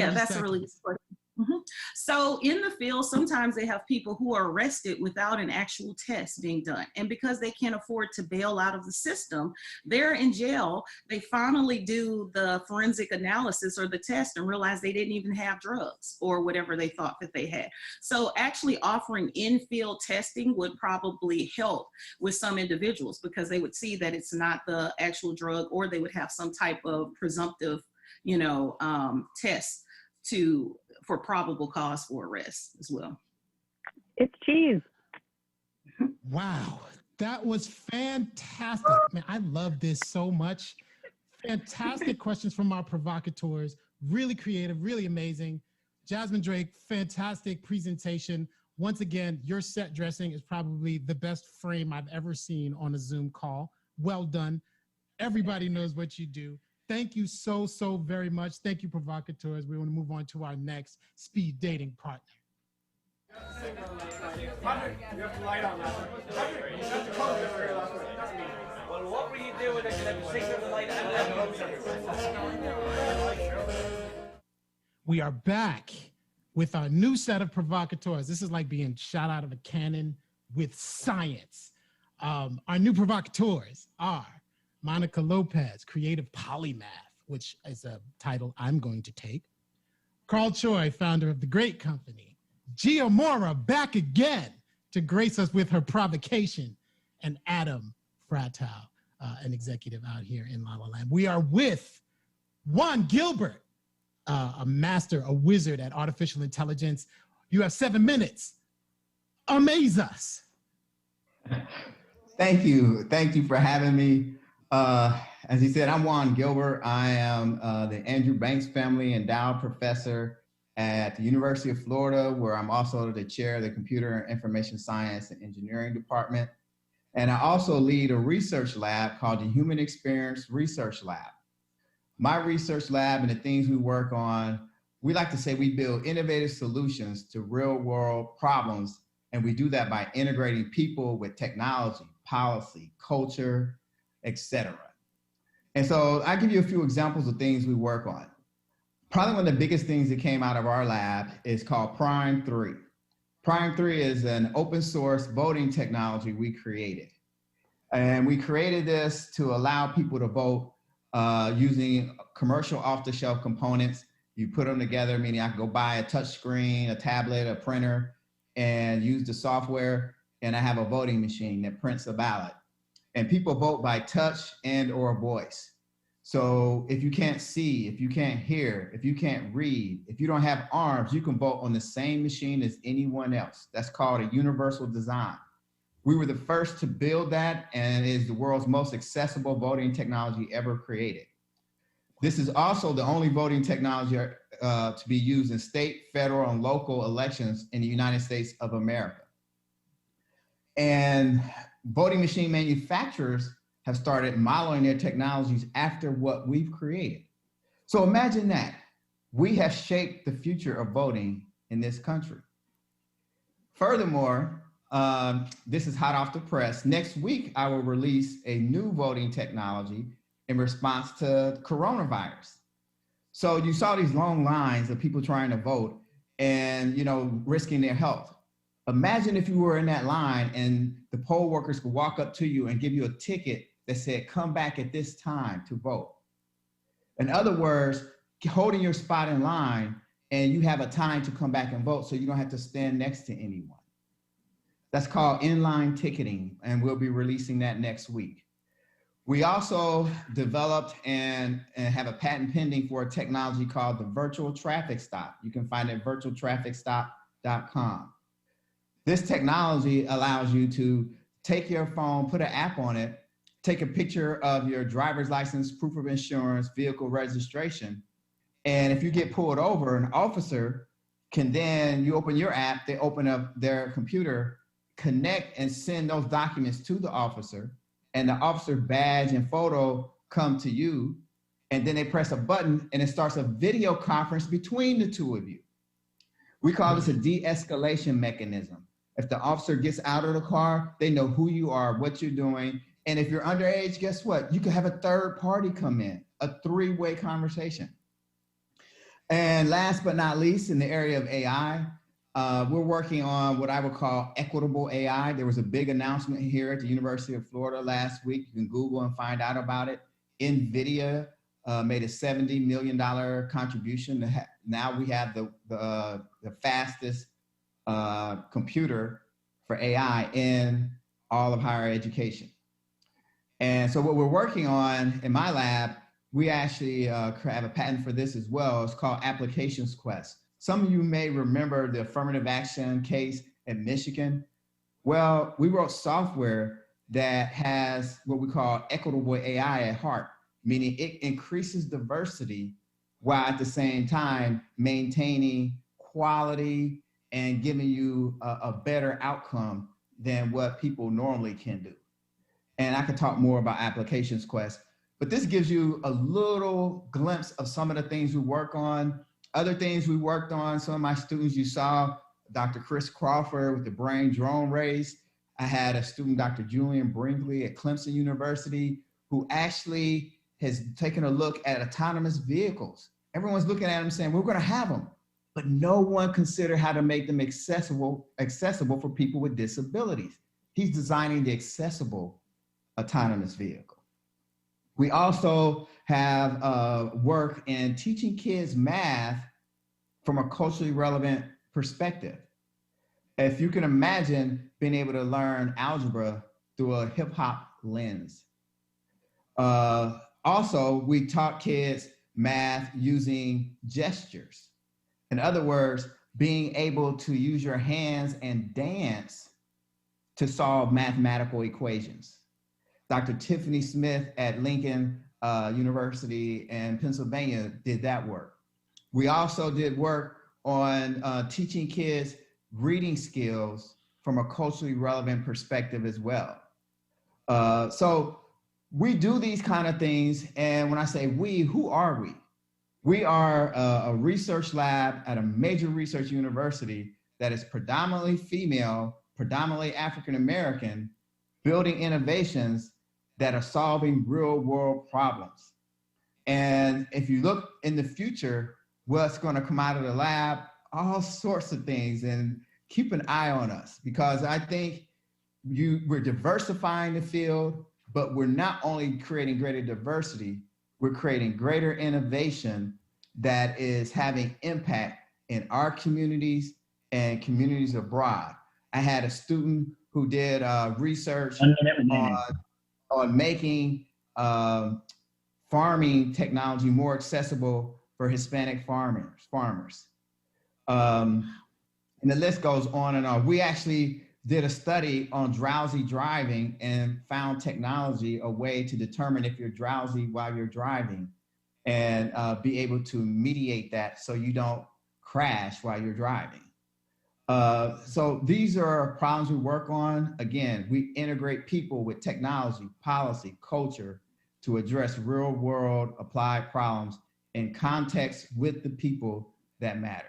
That's a really good question. Mm-hmm. So in the field, sometimes they have people who are arrested without an actual test being done. And because they can't afford to bail out of the system, they're in jail. They finally do the forensic analysis or the test and realize they didn't even have drugs or whatever they thought that they had. So actually offering in-field testing would probably help with some individuals, because they would see that it's not the actual drug, or they would have some type of presumptive, you know, test for probable cause for arrest as well. It's cheese. Wow, that was fantastic. Man, I love this so much. Fantastic questions from our provocateurs. Really creative, really amazing. Jasmine Drake, fantastic presentation. Once again, your set dressing is probably the best frame I've ever seen on a Zoom call. Well done. Everybody knows what you do. Thank you so very much. Thank you, provocateurs. We want to move on to our next speed dating partner. Well, what were you doing at the signal the light and We are back with our new set of provocateurs. This is like being shot out of a cannon with science. Our new provocateurs are Monica Lopez, creative polymath, which is a title I'm going to take. Carl Choi, founder of The Great Company. Gia Mora, back again to grace us with her provocation. And Adam Fratow, an executive out here in La La Land. We are with Juan Gilbert, a master, a wizard at artificial intelligence. You have 7 minutes. Amaze us. Thank you. Thank you for having me. As he said, I'm Juan Gilbert. I am the Andrew Banks Family Endowed Professor at the University of Florida, where I'm also the chair of the Computer and Information Science and Engineering Department. And I also lead a research lab called the Human Experience Research Lab. My research lab and the things we work on, we like to say we build innovative solutions to real world problems. And we do that by integrating people with technology, policy, culture, etc. And so I'll give you a few examples of things we work on. Probably one of the biggest things that came out of our lab is called Prime 3. Prime 3 is an open source voting technology we created. And we created this to allow people to vote using commercial off-the-shelf components. You put them together, meaning I can go buy a touch screen, a tablet, a printer, and use the software, and I have a voting machine that prints a ballot. And people vote by touch and or voice. So if you can't see, if you can't hear, if you can't read, if you don't have arms, you can vote on the same machine as anyone else. That's called a universal design. We were the first to build that, and it is the world's most accessible voting technology ever created. This is also the only voting technology to be used in state, federal, and local elections in the United States of America. And voting machine manufacturers have started modeling their technologies after what we've created. So imagine that. We have shaped the future of voting in this country. Furthermore, this is hot off the press. Next week, I will release a new voting technology in response to coronavirus. So you saw these long lines of people trying to vote and, you know, risking their health. Imagine if you were in that line and the poll workers could walk up to you and give you a ticket that said, come back at this time to vote. In other words, holding your spot in line and you have a time to come back and vote so you don't have to stand next to anyone. That's called inline ticketing, and we'll be releasing that next week. We also developed and have a patent pending for a technology called the virtual traffic stop. You can find it at virtualtrafficstop.com. This technology allows you to take your phone, put an app on it, take a picture of your driver's license, proof of insurance, vehicle registration. And if you get pulled over, an officer can then, you open your app, they open up their computer, connect and send those documents to the officer, and the officer badge and photo come to you, and then they press a button and it starts a video conference between the two of you. We call this a de-escalation mechanism. If the officer gets out of the car, they know who you are, what you're doing. And if you're underage, guess what? You can have a third party come in, a three-way conversation. And last but not least, in the area of AI, we're working on what I would call equitable AI. There was a big announcement here at the University of Florida last week. You can Google and find out about it. NVIDIA made a $70 million contribution. Now we have the fastest computer for AI in all of higher education. And so what we're working on in my lab, we actually have a patent for this as well. It's called Applications Quest. Some of you may remember the affirmative action case in Michigan. Well, we wrote software that has what we call equitable AI at heart, meaning it increases diversity while at the same time maintaining quality and giving you a better outcome than what people normally can do. And I could talk more about Applications Quest, but this gives you a little glimpse of some of the things we work on. Other things we worked on, some of my students you saw, Dr. Chris Crawford with the brain drone race. I had a student, Dr. Julian Brinkley at Clemson University, who actually has taken a look at autonomous vehicles. Everyone's looking at them saying, we're gonna have them, but no one considered how to make them accessible for people with disabilities. He's designing the accessible autonomous vehicle. We also have work in teaching kids math from a culturally relevant perspective. If you can imagine being able to learn algebra through a hip hop lens. Also, we taught kids math using gestures. In other words, being able to use your hands and dance to solve mathematical equations. Dr. Tiffany Smith at Lincoln University in Pennsylvania did that work. We also did work on teaching kids reading skills from a culturally relevant perspective as well. So we do these kind of things. And when I say we, who are we? We are a research lab at a major research university that is predominantly female, predominantly African-American, building innovations that are solving real world problems. And if you look in the future, what's going to come out of the lab, all sorts of things, and keep an eye on us, because I think we're diversifying the field, but we're not only creating greater diversity, we're creating greater innovation that is having impact in our communities and communities abroad. I had a student who did research on making farming technology more accessible for Hispanic farmers. And the list goes on and on. We actually did a study on drowsy driving and found technology, a way to determine if you're drowsy while you're driving, and be able to mediate that so you don't crash while you're driving. So these are problems we work on. Again, we integrate people with technology, policy, culture to address real world applied problems in context with the people that matter.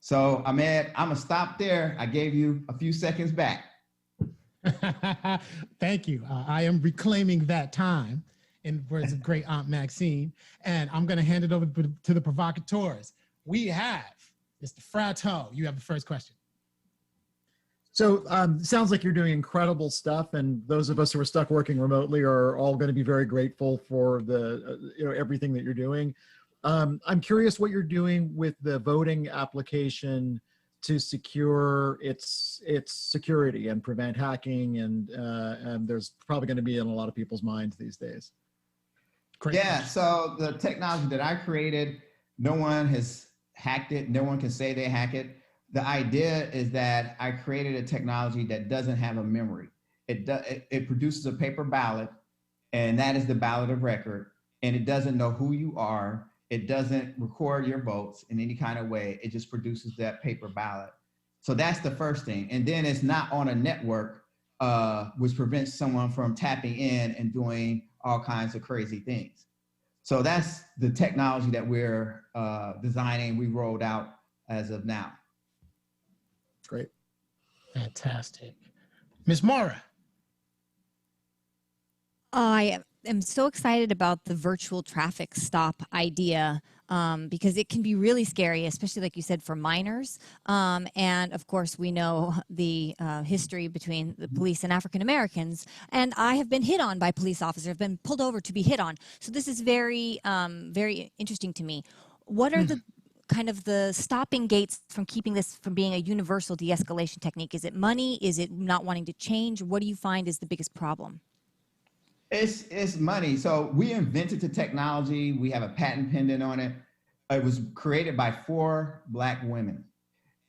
So Ahmed, I'm gonna stop there. I gave you a few seconds back. Thank you. I am reclaiming that time in words of great Aunt Maxine, and I'm gonna hand it over to the provocateurs. We have Mr. Frato. You have the first question. So sounds like you're doing incredible stuff, and those of us who are stuck working remotely are all going to be very grateful for the everything that you're doing. I'm curious what you're doing with the voting application to secure its security and prevent hacking, and there's probably going to be in a lot of people's minds these days. Yeah, so the technology that I created, no one has hacked it. No one can say they hack it. The idea is that I created a technology that doesn't have a memory. It produces a paper ballot, and that is the ballot of record, and it doesn't know who you are. It doesn't record your votes in any kind of way. It just produces that paper ballot. So that's the first thing. And then it's not on a network, which prevents someone from tapping in and doing all kinds of crazy things. So that's the technology that we're designing, we rolled out as of now. Great. Fantastic. Ms. Mora. I am so excited about the virtual traffic stop idea because it can be really scary, especially like you said, for minors. And of course, we know the history between the police and African Americans. And I have been hit on by police officers, I've been pulled over to be hit on. So this is very, very interesting to me. What are the kind of the stopping gates from keeping this from being a universal de-escalation technique? Is it money? Is it not wanting to change? What do you find is the biggest problem? It's money. So we invented the technology. We have a patent pending on it. It was created by 4 Black women.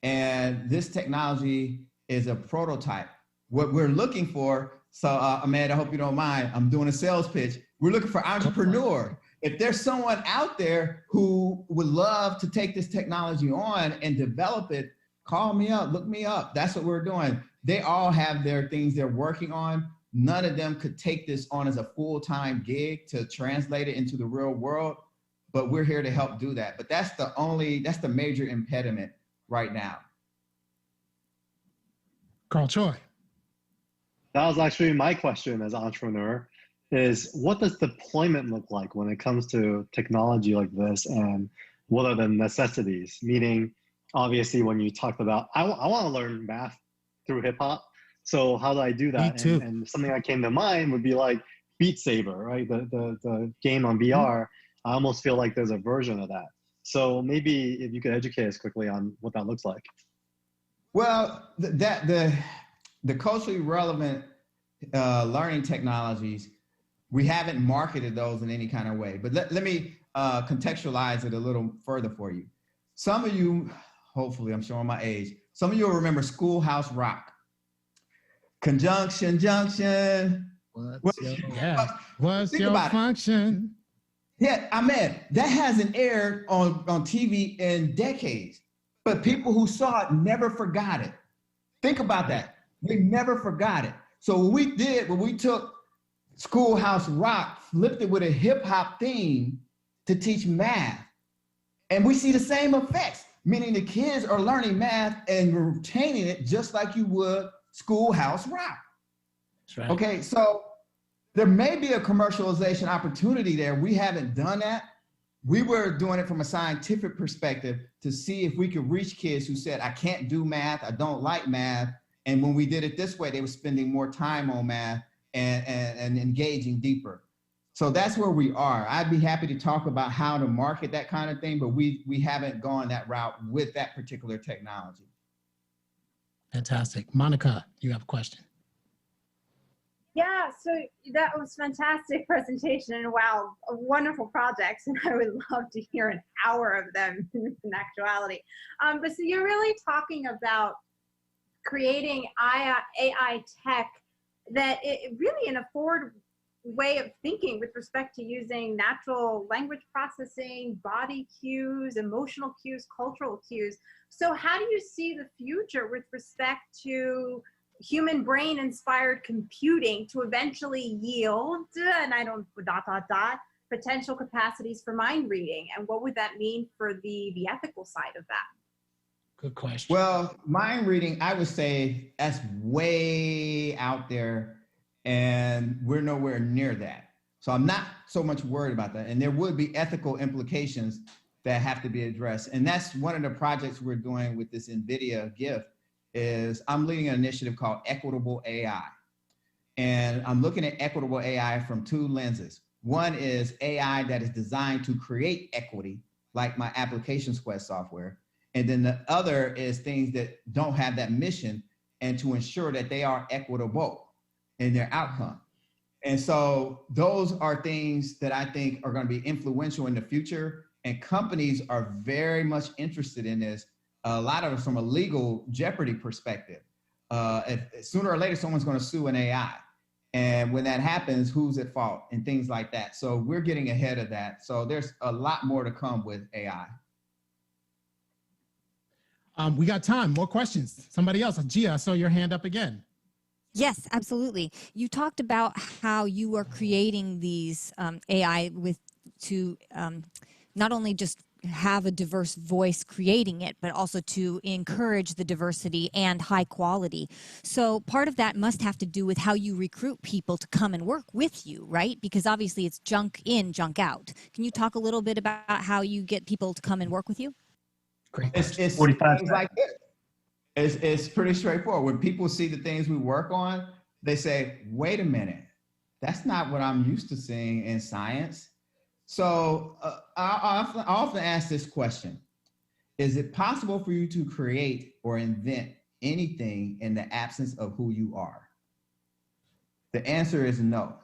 And this technology is a prototype. What we're looking for, so Ahmed, I hope you don't mind, I'm doing a sales pitch. We're looking for entrepreneur. If there's someone out there who would love to take this technology on and develop it, call me up, look me up. That's what we're doing. They all have their things they're working on. None of them could take this on as a full-time gig to translate it into the real world, but we're here to help do that. But that's the major impediment right now. Carl Choi. That was actually my question as an entrepreneur, is what does deployment look like when it comes to technology like this, and what are the necessities? Meaning, obviously, when you talked about, I want to learn math through hip hop. So how do I do that? And something that came to mind would be like Beat Saber, right? The game on VR. I almost feel like there's a version of that. So maybe if you could educate us quickly on what that looks like. Well, the culturally relevant learning technologies, we haven't marketed those in any kind of way. But let me contextualize it a little further for you. Some of you, hopefully I'm showing my age, some of you will remember Schoolhouse Rock. Conjunction, junction. What's your function? Yeah, Ahmed, that hasn't aired on TV in decades, but people who saw it never forgot it. Think about that. They never forgot it. So what we did, when we took Schoolhouse Rock, flipped it with a hip hop theme to teach math. And we see the same effects, meaning the kids are learning math and retaining it just like you would Schoolhouse Rock. That's right. Okay, so there may be a commercialization opportunity there. We haven't done that. We were doing it from a scientific perspective to see if we could reach kids who said, I can't do math, I don't like math. And when we did it this way, they were spending more time on math and engaging deeper. So that's where we are. I'd be happy to talk about how to market that kind of thing, but we haven't gone that route with that particular technology. Fantastic. Monica, you have a question. Yeah, so that was fantastic presentation and wow, wonderful projects. And I would love to hear an hour of them in actuality. But so you're really talking about creating AI tech that it really in a forward way of thinking with respect to using natural language processing, body cues, emotional cues, cultural cues. So how do you see the future with respect to human brain inspired computing to eventually yield, and I don't, ... potential capacities for mind reading? And what would that mean for the ethical side of that? Good question. Well, mind reading, I would say that's way out there and we're nowhere near that. So I'm not so much worried about that. And there would be ethical implications that have to be addressed. And that's one of the projects we're doing with this NVIDIA gift is I'm leading an initiative called Equitable AI. And I'm looking at equitable AI from two lenses. One is AI that is designed to create equity, like my Applications Quest software. And then the other is things that don't have that mission and to ensure that they are equitable in their outcome. And so those are things that I think are going to be influential in the future. And companies are very much interested in this. A lot of it from a legal jeopardy perspective. Sooner or later, someone's going to sue an AI. And when that happens, who's at fault and things like that. So we're getting ahead of that. So there's a lot more to come with AI. We got time, more questions. Somebody else, Gia, I saw your hand up again. Yes, absolutely. You talked about how you are creating these AI to not only just have a diverse voice creating it, but also to encourage the diversity and high quality. So part of that must have to do with how you recruit people to come and work with you, right? Because obviously it's junk in, junk out. Can you talk a little bit about how you get people to come and work with you? Great. It's 45 things like this. It's pretty straightforward. When people see the things we work on, they say, wait a minute, that's not what I'm used to seeing in science. So I often ask this question: is it possible for you to create or invent anything in the absence of who you are? The answer is no.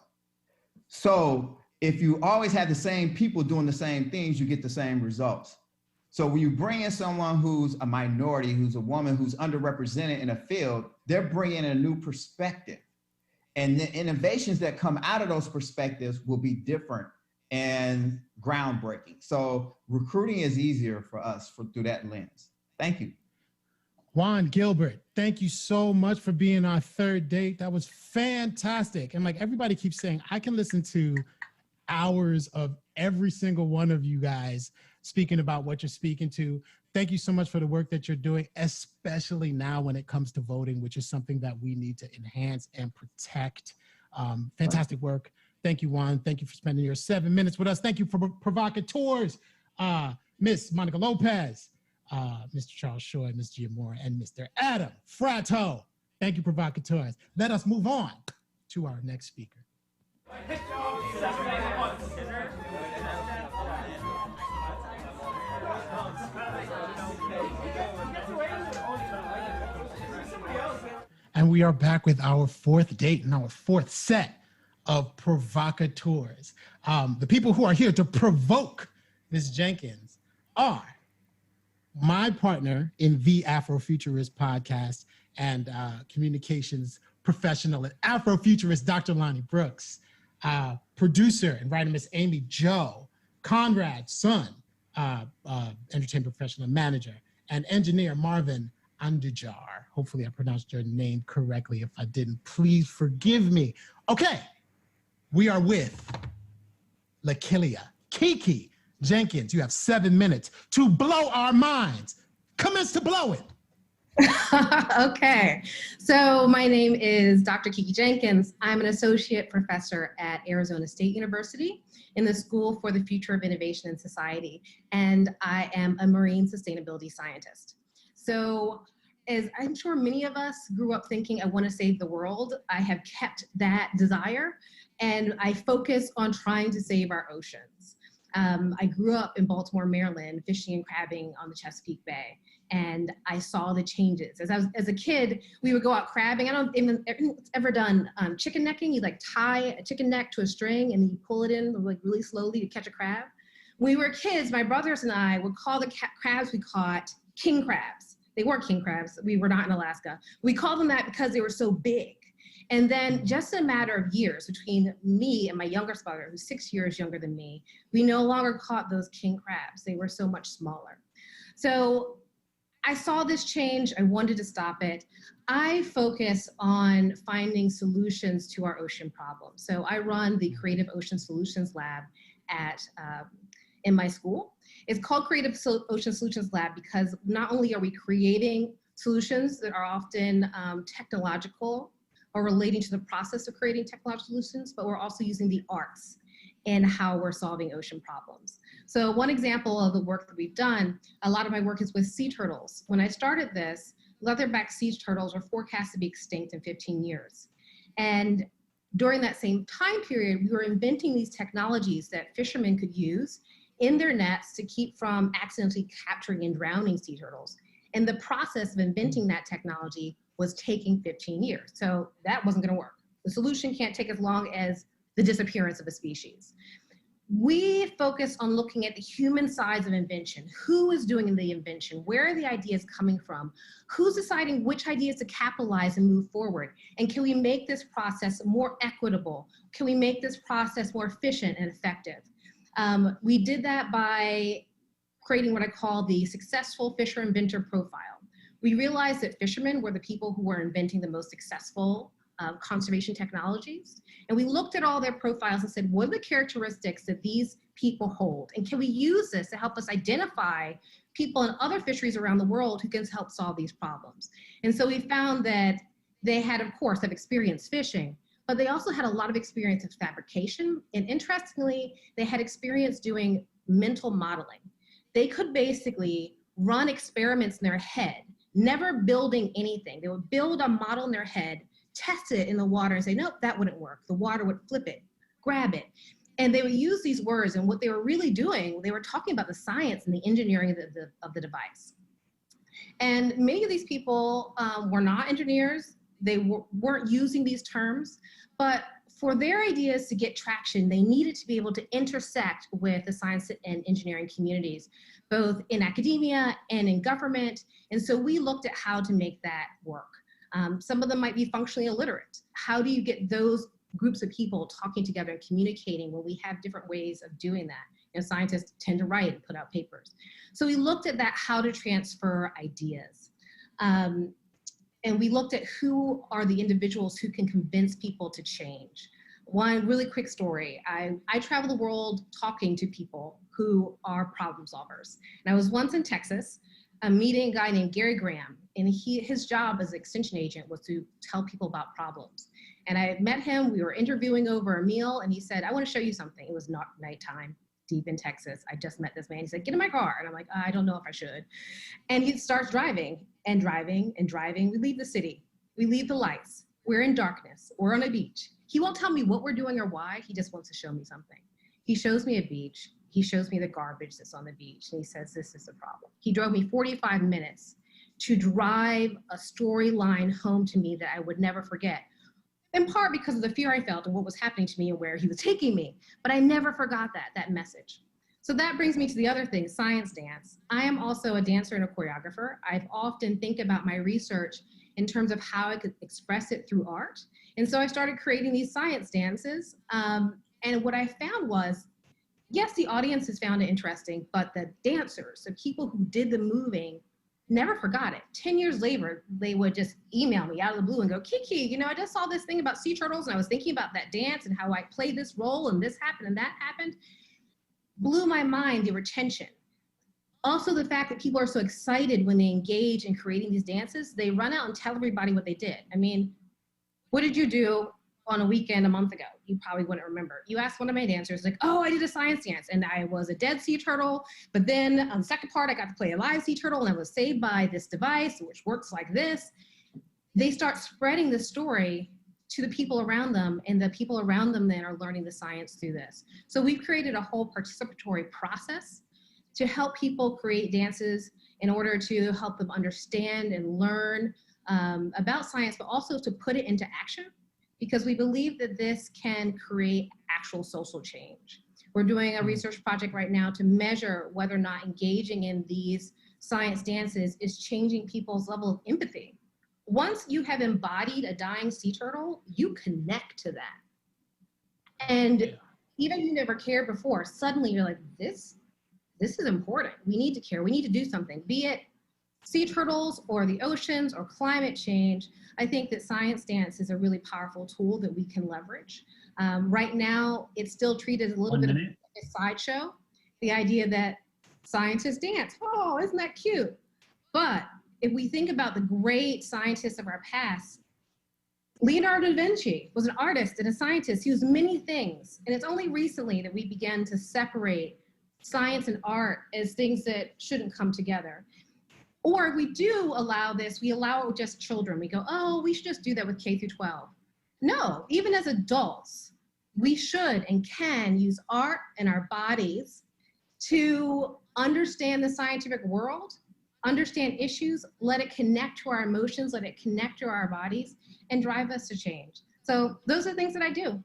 So if you always have the same people doing the same things, you get the same results. So when you bring in someone who's a minority, who's a woman, who's underrepresented in a field, they're bringing a new perspective. And the innovations that come out of those perspectives will be different and groundbreaking. So recruiting is easier for us through that lens. Thank you. Juan Gilbert, thank you so much for being our third date. That was fantastic. And like everybody keeps saying, I can listen to hours of every single one of you guys speaking about what you're speaking to. Thank you so much for the work that you're doing, especially now when it comes to voting, which is something that we need to enhance and protect. Fantastic work. Thank you, Juan. Thank you for spending your 7 minutes with us. Thank you for provocateurs, Miss Monica Lopez, Mr. Charles Shoy, Ms. Gia Moore, and Mr. Adam Fratto. Thank you, provocateurs. Let us move on to our next speaker. And we are back with our fourth date and our fourth set of provocateurs. The people who are here to provoke Ms. Jenkins, are my partner in the Afrofuturist podcast and communications professional at Afrofuturist, Dr. Lonnie Brooks, producer and writer, Miss Amy Jo, Conrad's son, entertainment professional and manager, and engineer Marvin Andujar. Hopefully I pronounced your name correctly. If I didn't, please forgive me. Okay, we are with LaKilia Kiki Jenkins. You have 7 minutes to blow our minds. Commence to blow it. Okay, so my name is Dr. Kiki Jenkins. I'm an associate professor at Arizona State University in the School for the Future of Innovation and Society, and I am a marine sustainability scientist. So as I'm sure many of us grew up thinking, I want to save the world, I have kept that desire, and I focus on trying to save our oceans. I grew up in Baltimore, Maryland, fishing and crabbing on the Chesapeake Bay, and I saw the changes. As a kid, we would go out crabbing. I don't even ever done chicken necking. You like tie a chicken neck to a string and you pull it in like really slowly to catch a crab. When we were kids, my brothers and I would call the crabs we caught king crabs. They weren't king crabs. We were not in Alaska. We called them that because they were so big. And then just a matter of years between me and my younger brother, who's 6 years younger than me, we no longer caught those king crabs. They were so much smaller. So I saw this change. I wanted to stop it. I focus on finding solutions to our ocean problems. So I run the Creative Ocean Solutions Lab in my school. It's called Creative Ocean Solutions Lab because not only are we creating solutions that are often technological or relating to the process of creating technological solutions, but we're also using the arts in how we're solving ocean problems. So one example of the work that we've done, a lot of my work is with sea turtles. When I started this, leatherback sea turtles are forecast to be extinct in 15 years. And during that same time period, we were inventing these technologies that fishermen could use in their nets to keep from accidentally capturing and drowning sea turtles. And the process of inventing that technology was taking 15 years. So that wasn't gonna work. The solution can't take as long as the disappearance of a species. We focus on looking at the human sides of invention. Who is doing the invention? Where are the ideas coming from? Who's deciding which ideas to capitalize and move forward? And can we make this process more equitable? Can we make this process more efficient and effective? We did that by creating what I call the successful fisher inventor profile. We realized that fishermen were the people who were inventing the most successful conservation technologies. And we looked at all their profiles and said, what are the characteristics that these people hold? And can we use this to help us identify people in other fisheries around the world who can help solve these problems? And so we found that they had, of course, have experience fishing, but they also had a lot of experience with fabrication. And interestingly, they had experience doing mental modeling. They could basically run experiments in their head, never building anything. They would build a model in their head, test it in the water and say, nope, that wouldn't work. The water would flip it, grab it. And they would use these words, and what they were really doing, they were talking about the science and the engineering of the device. And many of these people were not engineers. They weren't using these terms, but for their ideas to get traction, they needed to be able to intersect with the science and engineering communities, both in academia and in government. And so we looked at how to make that work. Some of them might be functionally illiterate. How do you get those groups of people talking together and communicating when we have different ways of doing that? You know, scientists tend to write and put out papers. So we looked at that, how to transfer ideas. And we looked at who are the individuals who can convince people to change. One really quick story. I travel the world talking to people who are problem solvers. And I was once in Texas, meeting a guy named Gary Graham, and his job as an extension agent was to tell people about problems. And I met him, we were interviewing over a meal, and he said, I want to show you something. It was not nighttime, deep in Texas. I just met this man. He said, get in my car. And I'm like, I don't know if I should. And he starts driving and driving and driving. We leave the city. We leave the lights. We're in darkness. We're on a beach. He won't tell me what we're doing or why. He just wants to show me something. He shows me a beach. He shows me the garbage that's on the beach. And he says, this is the problem. He drove me 45 minutes to drive a storyline home to me that I would never forget. In part because of the fear I felt and what was happening to me and where he was taking me. But I never forgot that message. So that brings me to the other thing, science dance. I am also a dancer and a choreographer. I've often think about my research in terms of how I could express it through art. And so I started creating these science dances. And what I found was, yes, the audiences found it interesting, but the dancers, the people who did the moving, never forgot it. 10 years later, they would just email me out of the blue and go, Kiki, you know, I just saw this thing about sea turtles and I was thinking about that dance and how I played this role and this happened and that happened. Blew my mind, the retention. Also the fact that people are so excited when they engage in creating these dances, they run out and tell everybody what they did. I mean, what did you do on a weekend a month ago? You probably wouldn't remember. You asked one of my dancers, like, oh, I did a science dance and I was a dead sea turtle, but then on the second part, I got to play a live sea turtle and I was saved by this device, which works like this. They start spreading the story to the people around them, and the people around them then are learning the science through this. So we've created a whole participatory process to help people create dances in order to help them understand and learn about science, but also to put it into action, because we believe that this can create actual social change. We're doing a research project right now to measure whether or not engaging in these science dances is changing people's level of empathy. Once you have embodied a dying sea turtle, you connect to that. And even if you never cared before, suddenly you're like, this is important. We need to care. We need to do something, be it sea turtles or the oceans or climate change. I think that science dance is a really powerful tool that we can leverage. Right now, it's still treated as a little bit of a sideshow. The idea that scientists dance, oh, isn't that cute? But if we think about the great scientists of our past, Leonardo da Vinci was an artist and a scientist. He was many things. And it's only recently that we began to separate science and art as things that shouldn't come together. Or if we do allow this, we allow it with just children. We go, oh, we should just do that with K through 12. No, even as adults, we should and can use art and our bodies to understand the scientific world, understand issues, let it connect to our emotions, let it connect to our bodies, and drive us to change. So those are things that I do.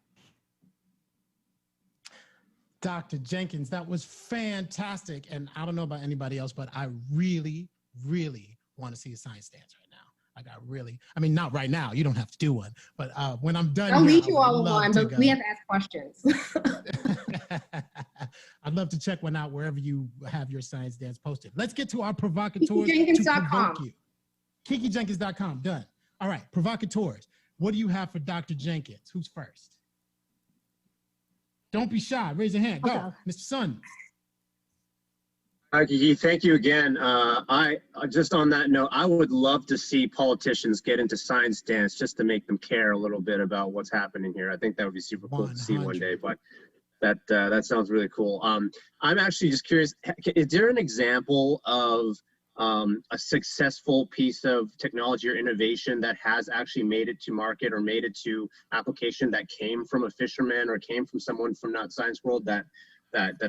Dr. Jenkins, that was fantastic. And I don't know about anybody else, but I really, really want to see a science dance right now. Like I really, I mean, not right now, you don't have to do one, but when I'm done I'll here, lead you all along, but we have to ask questions. I'd love to check one out wherever you have your science dance posted. Let's get to our provocateurs. KikiJenkins.com. KikiJenkins.com, done. All right, provocateurs. What do you have for Dr. Jenkins? Who's first? Don't be shy. Raise your hand. Go, okay. Mr. Sun. Hi, Kiki. Thank you again. I just on that note, I would love to see politicians get into science dance just to make them care a little bit about what's happening here. I think that would be super cool to see one day. But that sounds really cool. I'm actually just curious. Is there an example of a successful piece of technology or innovation that has actually made it to market or made it to application that came from a fisherman or came from someone from not science world that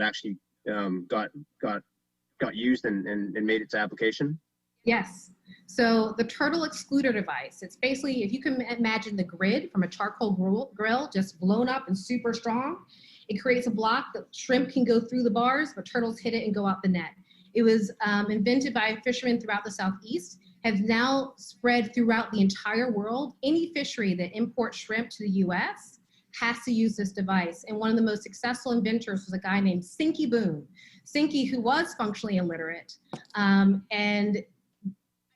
actually got used and made it to application? Yes. So the turtle excluder device, it's basically, if you can imagine the grid from a charcoal grill just blown up and super strong, it creates a block that shrimp can go through the bars, but turtles hit it and go out the net. It was invented by fishermen throughout the Southeast, has now spread throughout the entire world. Any fishery that imports shrimp to the US has to use this device. And one of the most successful inventors was a guy named Sinky Boone. Sinky, who was functionally illiterate. And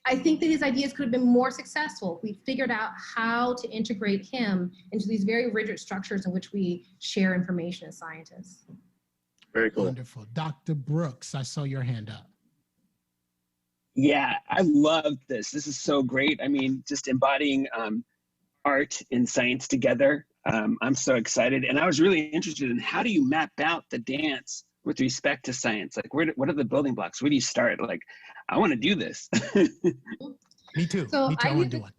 I think that his ideas could have been more successful if we figured out how to integrate him into these very rigid structures in which we share information as scientists. Very cool. Wonderful. Dr. Brooks, I saw your hand up. Yeah, I love this. This is so great. I mean, just embodying art and science together. I'm so excited. And I was really interested in how do you map out the dance with respect to science? Like, what are the building blocks? Where do you start? Like, I want to do this. Me too. So Me too. I want to do one.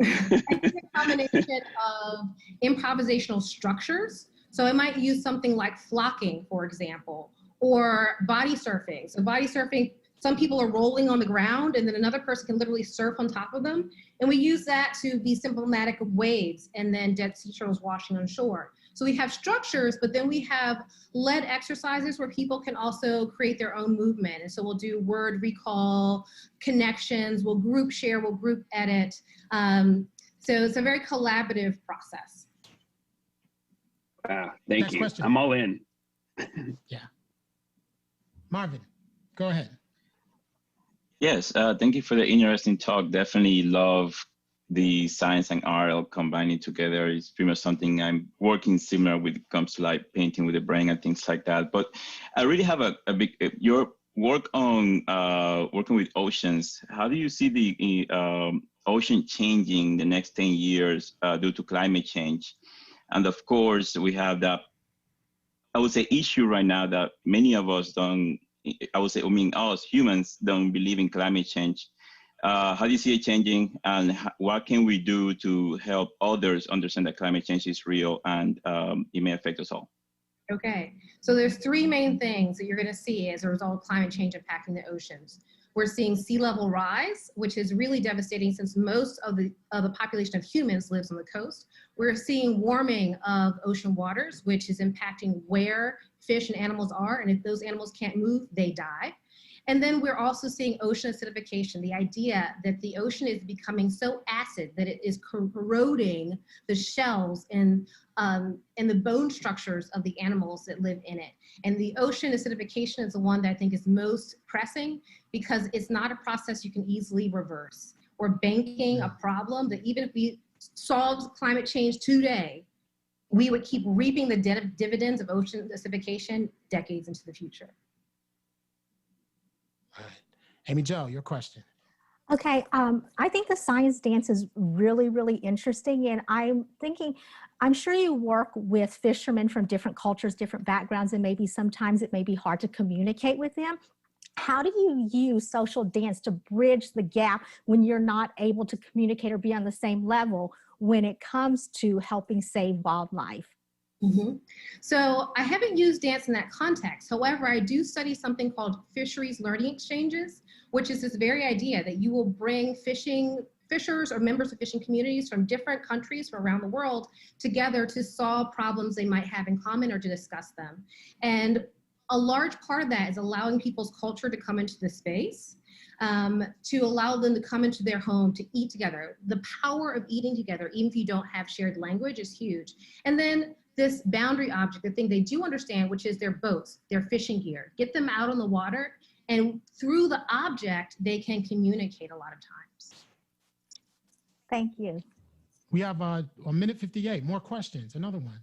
I use a combination of improvisational structures. So I might use something like flocking, for example, or body surfing. So body surfing, some people are rolling on the ground and then another person can literally surf on top of them. And we use that to be symptomatic of waves and then dead sea turtles washing on shore. So we have structures, but then we have led exercises where people can also create their own movement. And so we'll do word recall, connections, we'll group share, we'll group edit. So it's a very collaborative process. Wow, thank Next you. question. I'm all in. Yeah. Marvin, go ahead. Yes, thank you for the interesting talk. Definitely love the science and art all combining together. It's pretty much something I'm working similar when it comes to like painting with the brain and things like that. But I really have a big, your work on working with oceans. How do you see the ocean changing the next 10 years due to climate change? And of course, we have that, I would say, issue right now that many of us don't, I would say, I mean, us humans don't believe in climate change. How do you see it changing, and what can we do to help others understand that climate change is real and it may affect us all? Okay, so there's three main things that you're going to see as a result of climate change impacting the oceans. We're seeing sea level rise, which is really devastating since most of the population of humans lives on the coast. We're seeing warming of ocean waters, which is impacting where fish and animals are, and if those animals can't move, they die. And then we're also seeing ocean acidification, the idea that the ocean is becoming so acid that it is corroding the shells and the bone structures of the animals that live in it. And the ocean acidification is the one that I think is most pressing because it's not a process you can easily reverse. We're banking a problem that even if we solved climate change today, we would keep reaping the dividends of ocean acidification decades into the future. Amy Jo, your question. Okay, I think the science dance is really, really interesting. And I'm thinking, I'm sure you work with fishermen from different cultures, different backgrounds, and maybe sometimes it may be hard to communicate with them. How do you use social dance to bridge the gap when you're not able to communicate or be on the same level when it comes to helping save wildlife? Mm-hmm. So I haven't used dance in that context. However, I do study something called fisheries learning exchanges, which is this very idea that you will bring fishers or members of fishing communities from different countries from around the world together to solve problems they might have in common or to discuss them. And a large part of that is allowing people's culture to come into the space, to allow them to come into their home, to eat together. The power of eating together, even if you don't have shared language, is huge. And then this boundary object, the thing they do understand, which is their boats, their fishing gear. Get them out on the water, and through the object, they can communicate a lot of times. Thank you. We have a minute 58. More questions. Another one.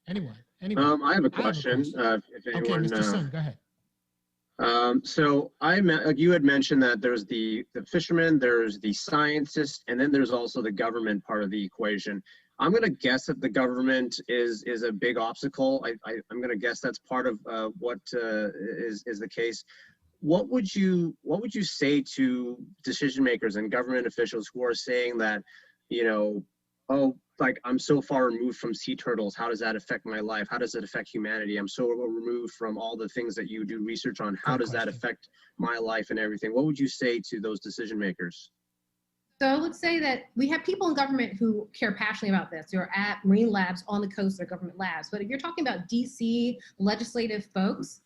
Anyone? I have a question. If anyone, okay, Mr. Sun, go ahead. So you had mentioned that there's the fishermen, there's the scientists, and then there's also the government part of the equation. I'm going to guess that the government is a big obstacle. I'm going to guess that's part of what is the case. What would you say to decision makers and government officials who are saying that, you know, oh, like I'm so far removed from sea turtles, how does that affect my life? How does it affect humanity? I'm so removed from all the things that you do research on. How does that affect my life and everything? What would you say to those decision makers? So I would say that we have people in government who care passionately about this. You're at marine labs on the coast, they're government labs. But if you're talking about DC legislative folks,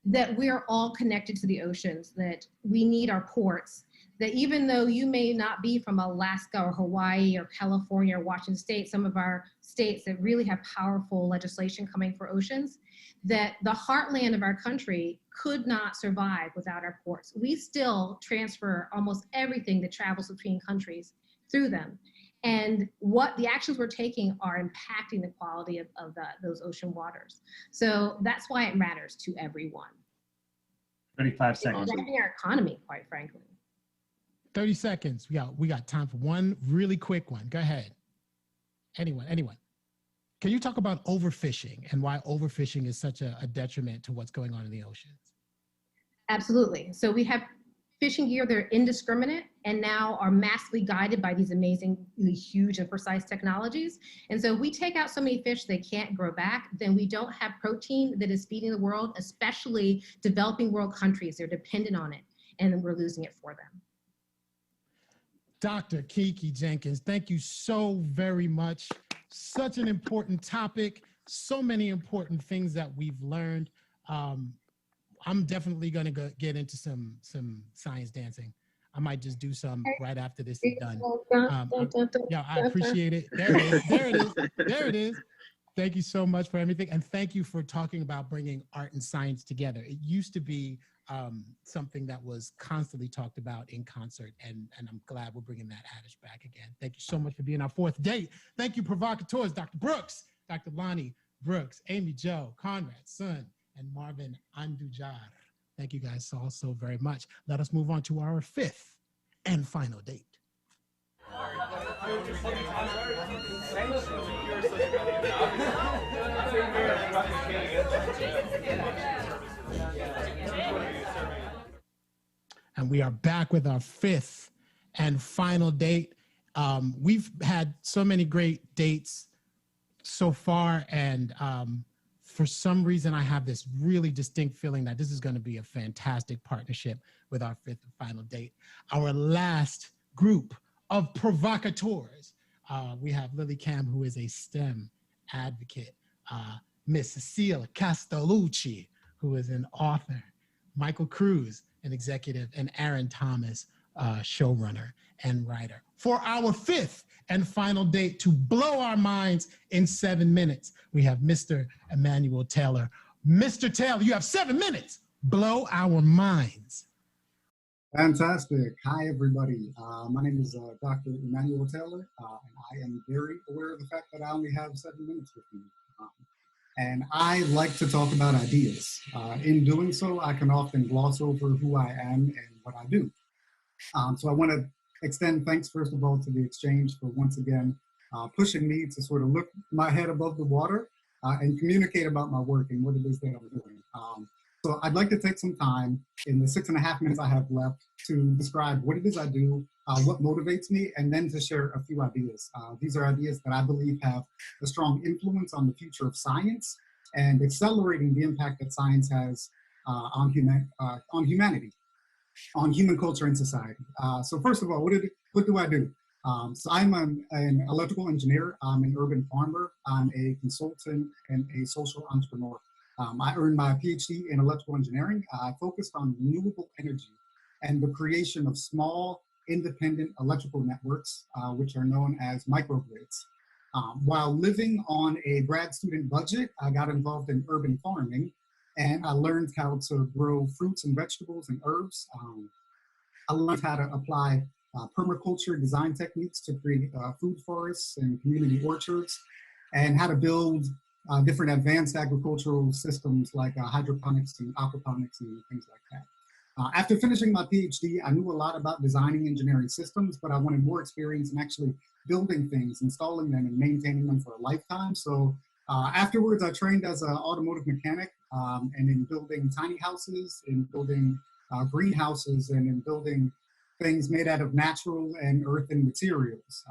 that we're all connected to the oceans, that we need our ports, that even though you may not be from Alaska or Hawaii or California or Washington State, some of our states that really have powerful legislation coming for oceans, that the heartland of our country could not survive without our ports. We still transfer almost everything that travels between countries through them. And what the actions we're taking are impacting the quality of those ocean waters. So that's why it matters to everyone. 35 seconds. It's affecting our economy, quite frankly. 30 seconds. We got time for one really quick one. Go ahead. Anyone? Can you talk about overfishing and why overfishing is such a detriment to what's going on in the oceans? Absolutely. So we have fishing gear that are indiscriminate and now are massively guided by these amazingly huge and precise technologies. And so if we take out so many fish they can't grow back, then we don't have protein that is feeding the world, especially developing world countries. They're dependent on it, and we're losing it for them. Dr. Kiki Jenkins, thank you so very much. Such an important topic, so many important things that we've learned. I'm definitely gonna get into some science dancing. I might just do some right after this is done. Yeah, I appreciate it. There it is. There it is. There it is. Thank you so much for everything. And thank you for talking about bringing art and science together. It used to be something that was constantly talked about in concert. And I'm glad we're bringing that adage back again. Thank you so much for being our fourth date. Thank you, provocateurs, Dr. Brooks, Dr. Lonnie Brooks, Amy Jo, Conrad Sun, and Marvin Andujar. Thank you guys all so very much. Let us move on to our fifth and final date. And we are back with our fifth and final date. We've had so many great dates so far, and for some reason, I have this really distinct feeling that this is going to be a fantastic partnership with our fifth and final date. Our last group of provocateurs. We have Lily Cam, who is a STEM advocate, Miss Cecilia Castellucci, who is an author, Michael Cruz, an executive, and Aaron Thomas, showrunner and writer. For our fifth and final date to blow our minds in 7 minutes, we have Mr. Emmanuel Taylor. Mr. Taylor, you have 7 minutes. Blow our minds. Fantastic. Hi, everybody. My name is Dr. Emmanuel Taylor, and I am very aware of the fact that I only have 7 minutes with me. And I like to talk about ideas. In doing so, I can often gloss over who I am and what I do. So I want to extend thanks, first of all, to the exchange for once again pushing me to sort of look my head above the water and communicate about my work and what it is that I'm doing. So I'd like to take some time in the 6.5 minutes I have left to describe what it is I do, what motivates me, and then to share a few ideas. These are ideas that I believe have a strong influence on the future of science and accelerating the impact that science has on humanity, on human culture and society. So first of all, what do I do? So I'm an electrical engineer, I'm an urban farmer, I'm a consultant and a social entrepreneur. I earned my PhD in electrical engineering. I focused on renewable energy and the creation of small, independent electrical networks, which are known as microgrids. While living on a grad student budget, I got involved in urban farming, and I learned how to grow fruits and vegetables and herbs. I learned how to apply permaculture design techniques to create food forests and community orchards, and how to build different advanced agricultural systems like hydroponics and aquaponics and things like that. After finishing my PhD, I knew a lot about designing engineering systems, but I wanted more experience in actually building things, installing them, and maintaining them for a lifetime. So afterwards, I trained as an automotive mechanic and in building tiny houses, in building greenhouses, and in building things made out of natural and earthen materials,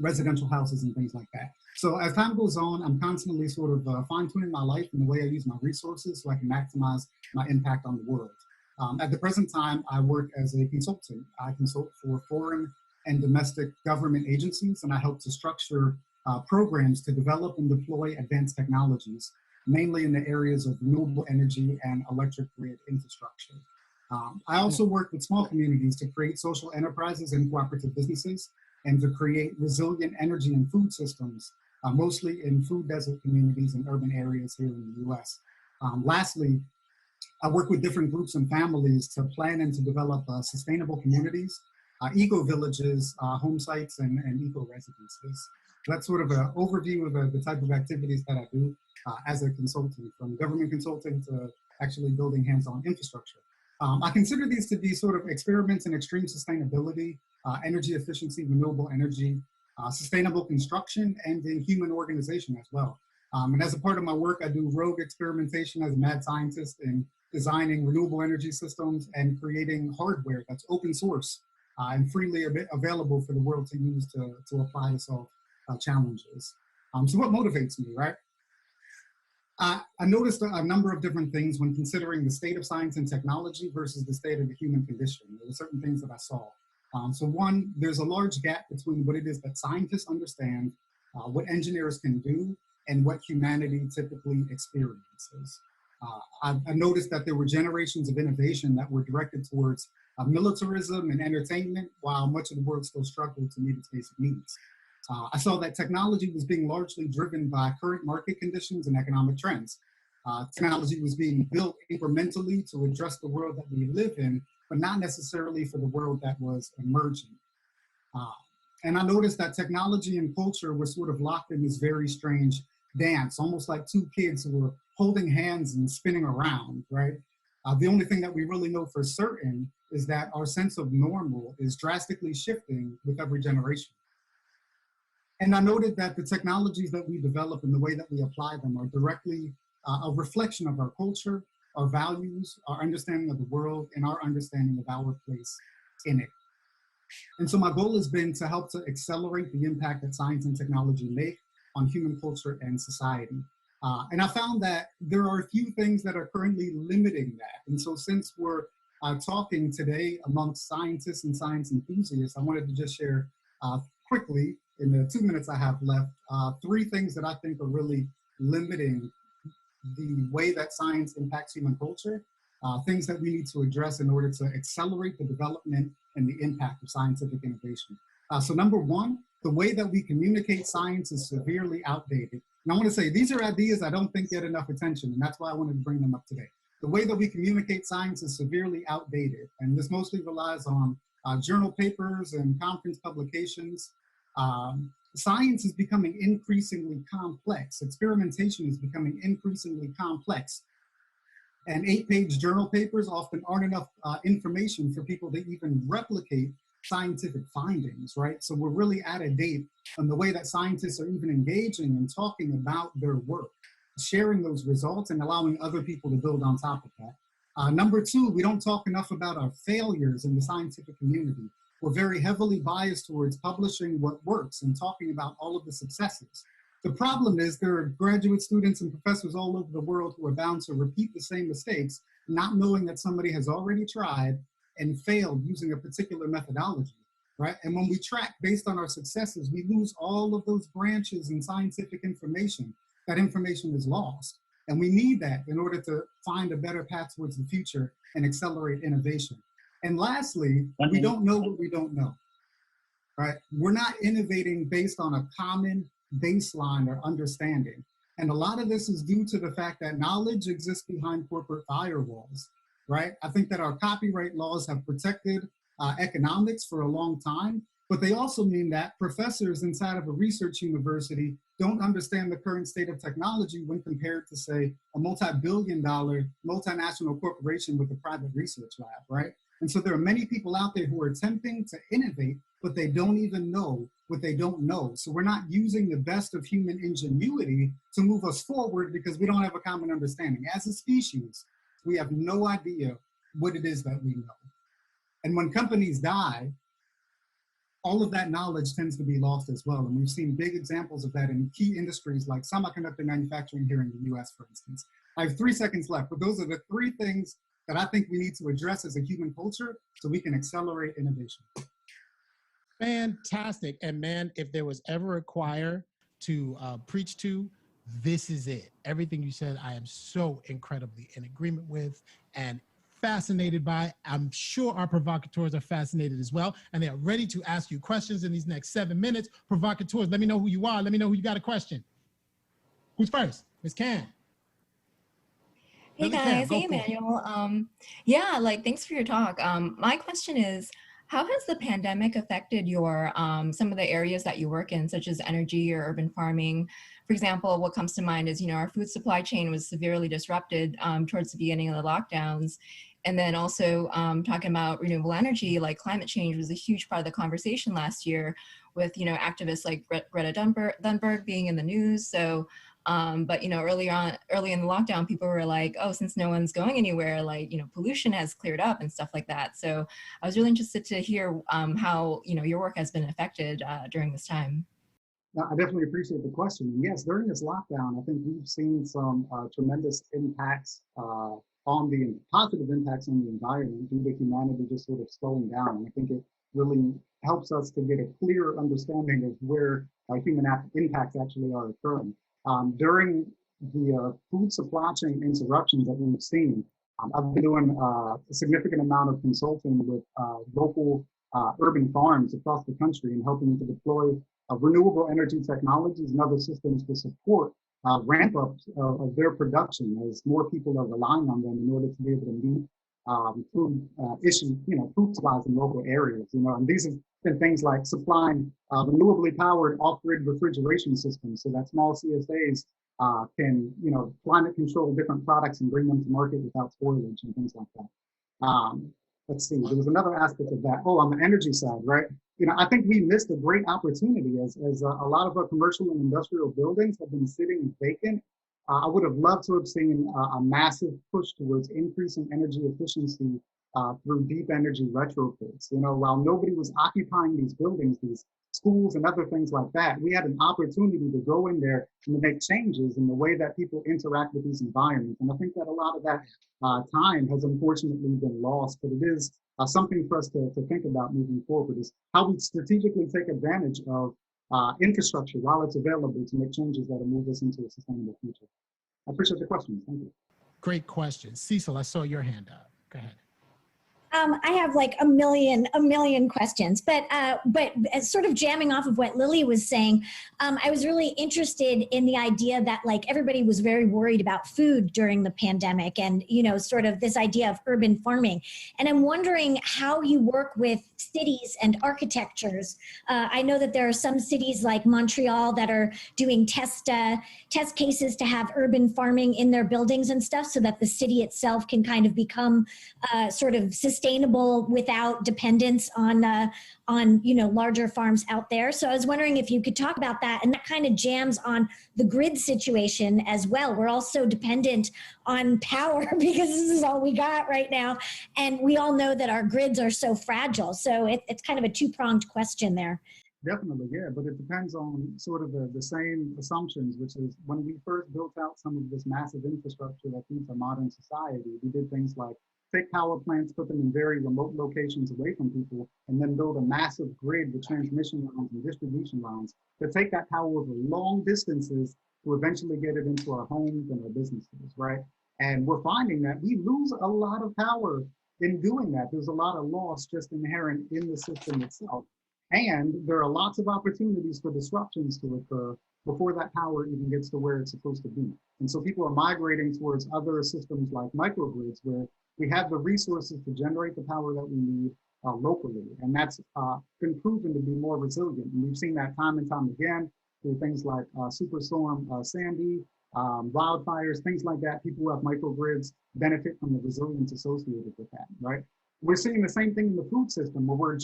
residential houses and things like that. So as time goes on, I'm constantly sort of fine-tuning my life and the way I use my resources so I can maximize my impact on the world. At the present time, I work as a consultant. I consult for foreign and domestic government agencies, and I help to structure programs to develop and deploy advanced technologies, mainly in the areas of renewable energy and electric grid infrastructure. I also work with small communities to create social enterprises and cooperative businesses, and to create resilient energy and food systems, mostly in food desert communities and urban areas here in the US. Lastly, I work with different groups and families to plan and to develop sustainable communities, eco-villages, home sites, and eco-residences. That's sort of an overview of the type of activities that I do as a consultant, from government consulting to actually building hands-on infrastructure. I consider these to be sort of experiments in extreme sustainability, energy efficiency, renewable energy, sustainable construction, and in human organization as well. And as a part of my work, I do rogue experimentation as a mad scientist in designing renewable energy systems and creating hardware that's open source and freely available for the world to use to apply to solve challenges. So what motivates me, right? I noticed a number of different things when considering the state of science and technology versus the state of the human condition. There were certain things that I saw. So one, there's a large gap between what it is that scientists understand, what engineers can do, and what humanity typically experiences. I noticed that there were generations of innovation that were directed towards militarism and entertainment, while much of the world still struggled to meet its basic needs. I saw that technology was being largely driven by current market conditions and economic trends. Technology was being built incrementally to address the world that we live in, but not necessarily for the world that was emerging. And I noticed that technology and culture were sort of locked in this very strange dance, almost like two kids who were holding hands and spinning around, right? The only thing that we really know for certain is that our sense of normal is drastically shifting with every generation. And I noted that the technologies that we develop and the way that we apply them are directly a reflection of our culture, our values, our understanding of the world, and our understanding of our place in it. And so my goal has been to help to accelerate the impact that science and technology make on human culture and society. And I found that there are a few things that are currently limiting that. And so since we're talking today amongst scientists and science enthusiasts, I wanted to just share quickly, in the 2 minutes I have left, 3 things that I think are really limiting the way that science impacts human culture, things that we need to address in order to accelerate the development and the impact of scientific innovation. So number 1, the way that we communicate science is severely outdated. And I want to say, these are ideas I don't think get enough attention, and that's why I wanted to bring them up today. The way that we communicate science is severely outdated, and this mostly relies on journal papers and conference publications. Science is becoming increasingly complex. Experimentation is becoming increasingly complex. And 8-page journal papers often aren't enough information for people to even replicate scientific findings, right? So we're really out of date on the way that scientists are even engaging and talking about their work, sharing those results and allowing other people to build on top of that. Number 2, we don't talk enough about our failures in the scientific community. We're very heavily biased towards publishing what works and talking about all of the successes. The problem is there are graduate students and professors all over the world who are bound to repeat the same mistakes, not knowing that somebody has already tried and failed using a particular methodology, right? And when we track based on our successes, we lose all of those branches in scientific information. That information is lost. And we need that in order to find a better path towards the future and accelerate innovation. And lastly, we don't know what we don't know, right? We're not innovating based on a common baseline or understanding. And a lot of this is due to the fact that knowledge exists behind corporate firewalls, right? I think that our copyright laws have protected economics for a long time, but they also mean that professors inside of a research university don't understand the current state of technology when compared to, say, a multi-billion-dollar multinational corporation with a private research lab, right? And so there are many people out there who are attempting to innovate, but they don't even know what they don't know. So we're not using the best of human ingenuity to move us forward because we don't have a common understanding. As a species, we have no idea what it is that we know. And when companies die, all of that knowledge tends to be lost as well. And we've seen big examples of that in key industries like semiconductor manufacturing here in the US, for instance. I have 3 seconds left, but those are the 3 things that I think we need to address as a human culture so we can accelerate innovation. Fantastic. And man, if there was ever a choir to preach to, this is it. Everything you said, I am so incredibly in agreement with and fascinated by. I'm sure our provocateurs are fascinated as well, and they are ready to ask you questions in these next 7 minutes. Provocateurs, let me know who you are. Let me know who you got a question. Who's first? Ms. Can. Hey guys, hey Emmanuel. Yeah, thanks for your talk. My question is, how has the pandemic affected your some of the areas that you work in, such as energy or urban farming? For example, what comes to mind is, our food supply chain was severely disrupted towards the beginning of the lockdowns. And then also talking about renewable energy, like climate change was a huge part of the conversation last year with, activists like Greta Thunberg being in the news. So but early in the lockdown, people were like, oh, since no one's going anywhere, pollution has cleared up and stuff like that. So I was really interested to hear how your work has been affected during this time. I definitely appreciate the question. And yes, during this lockdown, I think we've seen some tremendous impacts positive impacts on the environment due to humanity just sort of slowing down. And I think it really helps us to get a clear understanding of where human impacts actually are occurring. During the food supply chain interruptions that we've seen, I've been doing a significant amount of consulting with local urban farms across the country and helping to deploy renewable energy technologies and other systems to support ramp ups of their production as more people are relying on them in order to be able to meet food issues, food supplies in local areas, and these have been things like supplying renewably powered off-grid refrigeration systems so that small CSAs can, climate control different products and bring them to market without spoilage and things like that. Let's see, there was another aspect of that. Oh, on the energy side, right? I think we missed a great opportunity as a lot of our commercial and industrial buildings have been sitting vacant. I would have loved to have seen a massive push towards increasing energy efficiency through deep energy retrofits. While nobody was occupying these buildings, these schools and other things like that, we had an opportunity to go in there and to make changes in the way that people interact with these environments. And I think that a lot of that time has unfortunately been lost, but it is something for us to think about moving forward, is how we strategically take advantage of infrastructure while it's available to make changes that will move us into a sustainable future. I appreciate the questions. Thank you. Great question. Cecil, I saw your hand up. Go ahead. I have like a million questions, but sort of jamming off of what Lily was saying, I was really interested in the idea that like everybody was very worried about food during the pandemic and, sort of this idea of urban farming. And I'm wondering how you work with cities and architectures. I know that there are some cities like Montreal that are doing test cases to have urban farming in their buildings and stuff so that the city itself can kind of become sort of sustainable without dependence on larger farms out there. So I was wondering if you could talk about that, and that kind of jams on the grid situation as well. We're all so dependent on power because this is all we got right now, and we all know that our grids are so fragile. So it's kind of a two-pronged question there. Definitely, yeah, but it depends on sort of the same assumptions, which is when we first built out some of this massive infrastructure that feeds a modern society, we did things like take power plants, put them in very remote locations away from people, and then build a massive grid with transmission lines and distribution lines to take that power over long distances to eventually get it into our homes and our businesses, right? And we're finding that we lose a lot of power in doing that. There's a lot of loss just inherent in the system itself. And there are lots of opportunities for disruptions to occur before that power even gets to where it's supposed to be. And so people are migrating towards other systems like microgrids where we have the resources to generate the power that we need locally. And that's been proven to be more resilient. And we've seen that time and time again through things like Superstorm Sandy, wildfires, things like that. People who have microgrids benefit from the resilience associated with that, right? We're seeing the same thing in the food system where we're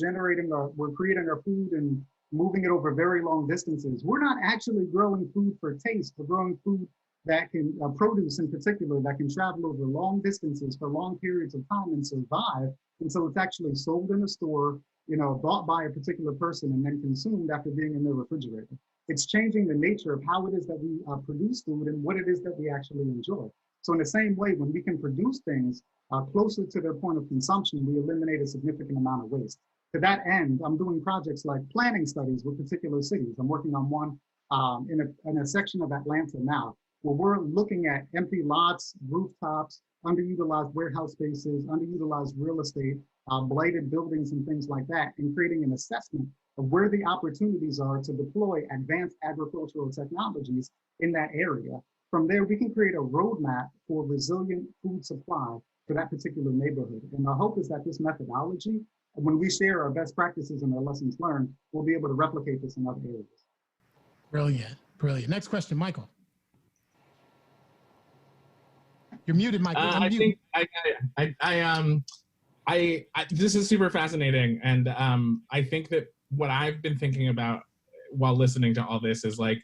creating our food and moving it over very long distances. We're not actually growing food for taste. We're growing food that can, produce in particular, that can travel over long distances for long periods of time and survive. And so it's actually sold in a store, bought by a particular person and then consumed after being in their refrigerator. It's changing the nature of how it is that we produce food and what it is that we actually enjoy. So in the same way, when we can produce things closer to their point of consumption, we eliminate a significant amount of waste. To that end, I'm doing projects like planning studies with particular cities. I'm working on one in a section of Atlanta now, where we're looking at empty lots, rooftops, underutilized warehouse spaces, underutilized real estate, blighted buildings and things like that, and creating an assessment of where the opportunities are to deploy advanced agricultural technologies in that area. From there, we can create a roadmap for resilient food supply for that particular neighborhood. And our hope is that this methodology, when we share our best practices and our lessons learned, we'll be able to replicate this in other areas. Brilliant, brilliant. Next question, Michael. You're muted, Michael. I think this is super fascinating, and I think that what I've been thinking about while listening to all this is like,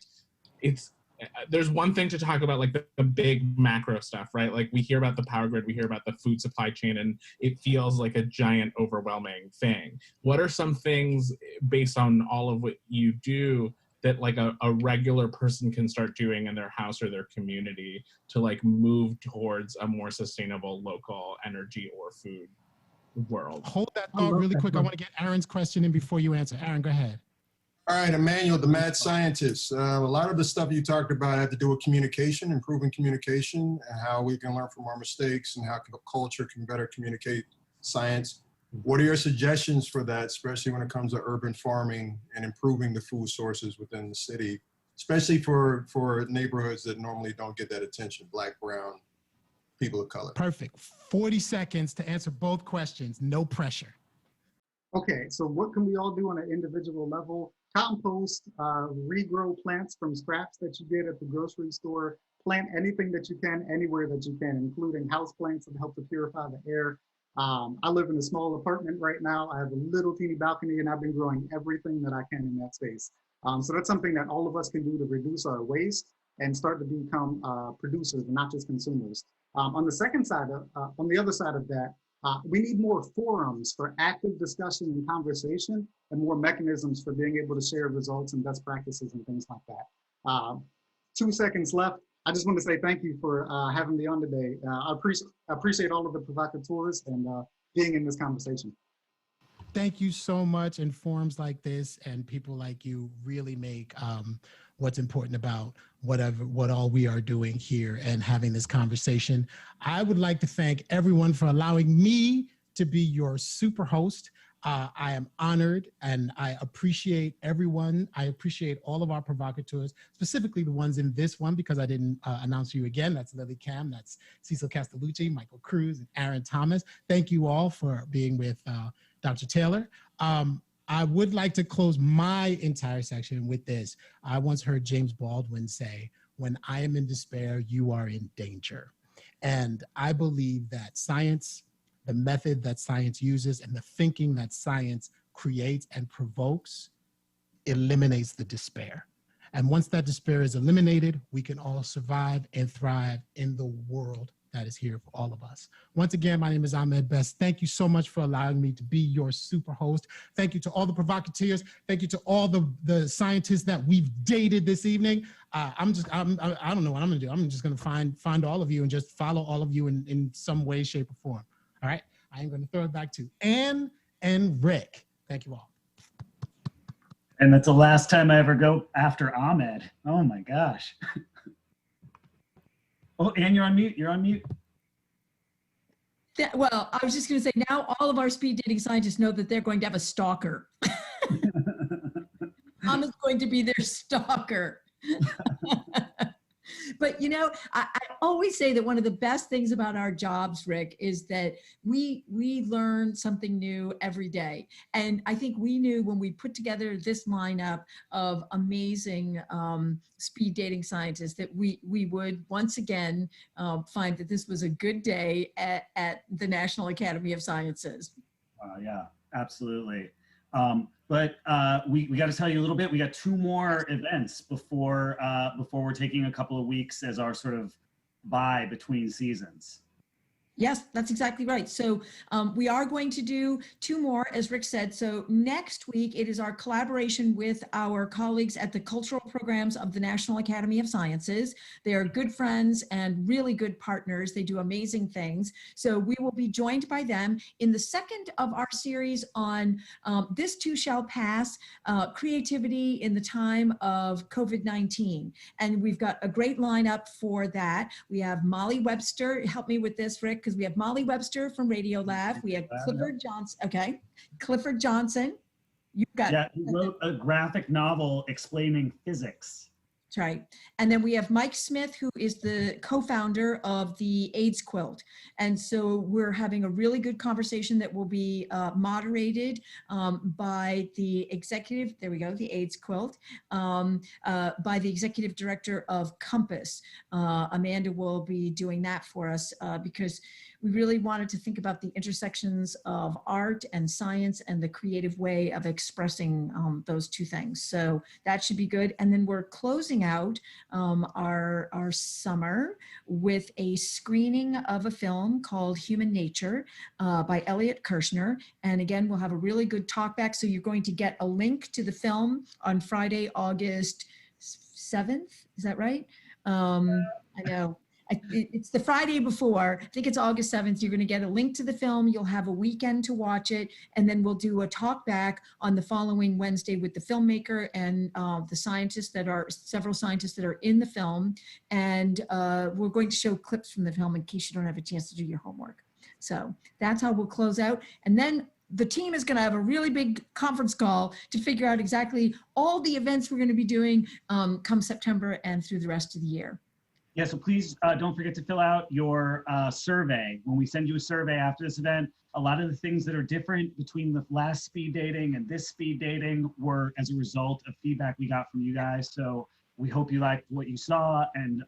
there's one thing to talk about like the big macro stuff, right? Like we hear about the power grid, we hear about the food supply chain, and it feels like a giant overwhelming thing. What are some things based on all of what you do that like a regular person can start doing in their house or their community to like move towards a more sustainable local energy or food world. Hold that thought really quick. I want to get Aaron's question in before you answer. Aaron, go ahead. All right, Emmanuel, the mad scientist. A lot of the stuff you talked about had to do with communication, improving communication, and how we can learn from our mistakes and how culture can better communicate science. What are your suggestions for that, especially when it comes to urban farming and improving the food sources within the city, especially for neighborhoods that normally don't get that attention, Black, brown, people of color? Perfect. 40 seconds to answer both questions. No pressure. Okay, so what can we all do on an individual level? Compost, regrow plants from scraps that you get at the grocery store, plant anything that you can, anywhere that you can, including house plants that help to purify the air. I live in a small apartment right now. I have a little teeny balcony and I've been growing everything that I can in that space. So that's something that all of us can do to reduce our waste and start to become producers and not just consumers. On the other side of that, we need more forums for active discussion and conversation and more mechanisms for being able to share results and best practices and things like that. 2 seconds left. I just want to say thank you for having me on today. I appreciate all of the provocateurs and being in this conversation. Thank you so much. And forums like this and people like you really make what's important about what all we are doing here and having this conversation. I would like to thank everyone for allowing me to be your super host. I am honored and I appreciate everyone. I appreciate all of our provocateurs, specifically the ones in this one, because I didn't announce you again. That's Lily Cam, that's Cecil Castellucci, Michael Cruz, and Aaron Thomas. Thank you all for being with Dr. Taylor. I would like to close my entire section with this. I once heard James Baldwin say, "When I am in despair, you are in danger." And I believe that science, the method that science uses and the thinking that science creates and provokes eliminates the despair. And once that despair is eliminated, we can all survive and thrive in the world that is here for all of us. Once again, my name is Ahmed Best. Thank you so much for allowing me to be your super host. Thank you to all the provocateurs. Thank you to all the scientists that we've dated this evening. I don't know what I'm gonna do. I'm just gonna find all of you and just follow all of you in some way, shape, or form. All right, I am gonna throw it back to Anne and Rick. Thank you all. And that's the last time I ever go after Ahmed. Oh my gosh. Oh, Anne, you're on mute. You're on mute. Well, I was just going to say, now all of our speed dating scientists know that they're going to have a stalker. Ahmed's going to be their stalker. But, you know, I always say that one of the best things about our jobs, Rick, is that we learn something new every day. And I think we knew when we put together this lineup of amazing speed dating scientists that we would once again find that this was a good day at the National Academy of Sciences. Yeah, absolutely. But we got to tell you a little bit. We got 2 more events before we're taking a couple of weeks as our sort of bye between seasons. Yes, that's exactly right. So we are going to do 2 more, as Rick said. So next week, it is our collaboration with our colleagues at the cultural programs of the National Academy of Sciences. They are good friends and really good partners. They do amazing things. So we will be joined by them in the second of our series on This Too Shall Pass, creativity in the time of COVID-19. And we've got a great lineup for that. We have Molly Webster. Help me with this, Rick, because we have Molly Webster from Radiolab. We have Clifford Johnson. Okay, Clifford Johnson. You got. Yeah, he wrote a graphic novel explaining physics. That's right. And then we have Mike Smith, who is the co-founder of the AIDS Quilt. And so we're having a really good conversation that will be moderated by the executive, there we go, the AIDS Quilt, by the executive director of Compass. Amanda will be doing that for us because we really wanted to think about the intersections of art and science and the creative way of expressing those 2 things. So that should be good. And then we're closing out our summer with a screening of a film called Human Nature by Elliot Kirshner. And again, we'll have a really good talk back. So you're going to get a link to the film on Friday, August 7th. Is that right? I know. It's the Friday before. I think it's August 7th. You're going to get a link to the film. You'll have a weekend to watch it. And then we'll do a talk back on the following Wednesday with the filmmaker and the scientists several scientists that are in the film. And we're going to show clips from the film in case you don't have a chance to do your homework. So that's how we'll close out. And then the team is going to have a really big conference call to figure out exactly all the events we're going to be doing come September and through the rest of the year. Yeah, so please don't forget to fill out your survey. When we send you a survey after this event, a lot of the things that are different between the last speed dating and this speed dating were as a result of feedback we got from you guys. So we hope you liked what you saw. And,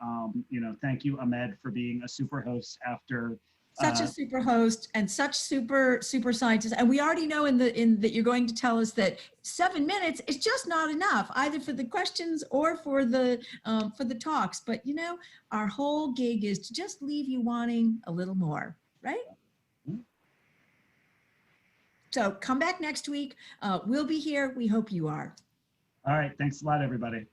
thank you, Ahmed, for being a super host after such a super host and such super scientist. And we already know that you're going to tell us that 7 minutes is just not enough, either for the questions or for the talks. But our whole gig is to just leave you wanting a little more, right? So come back next week. We'll be here. We hope you are. All right. Thanks a lot, everybody.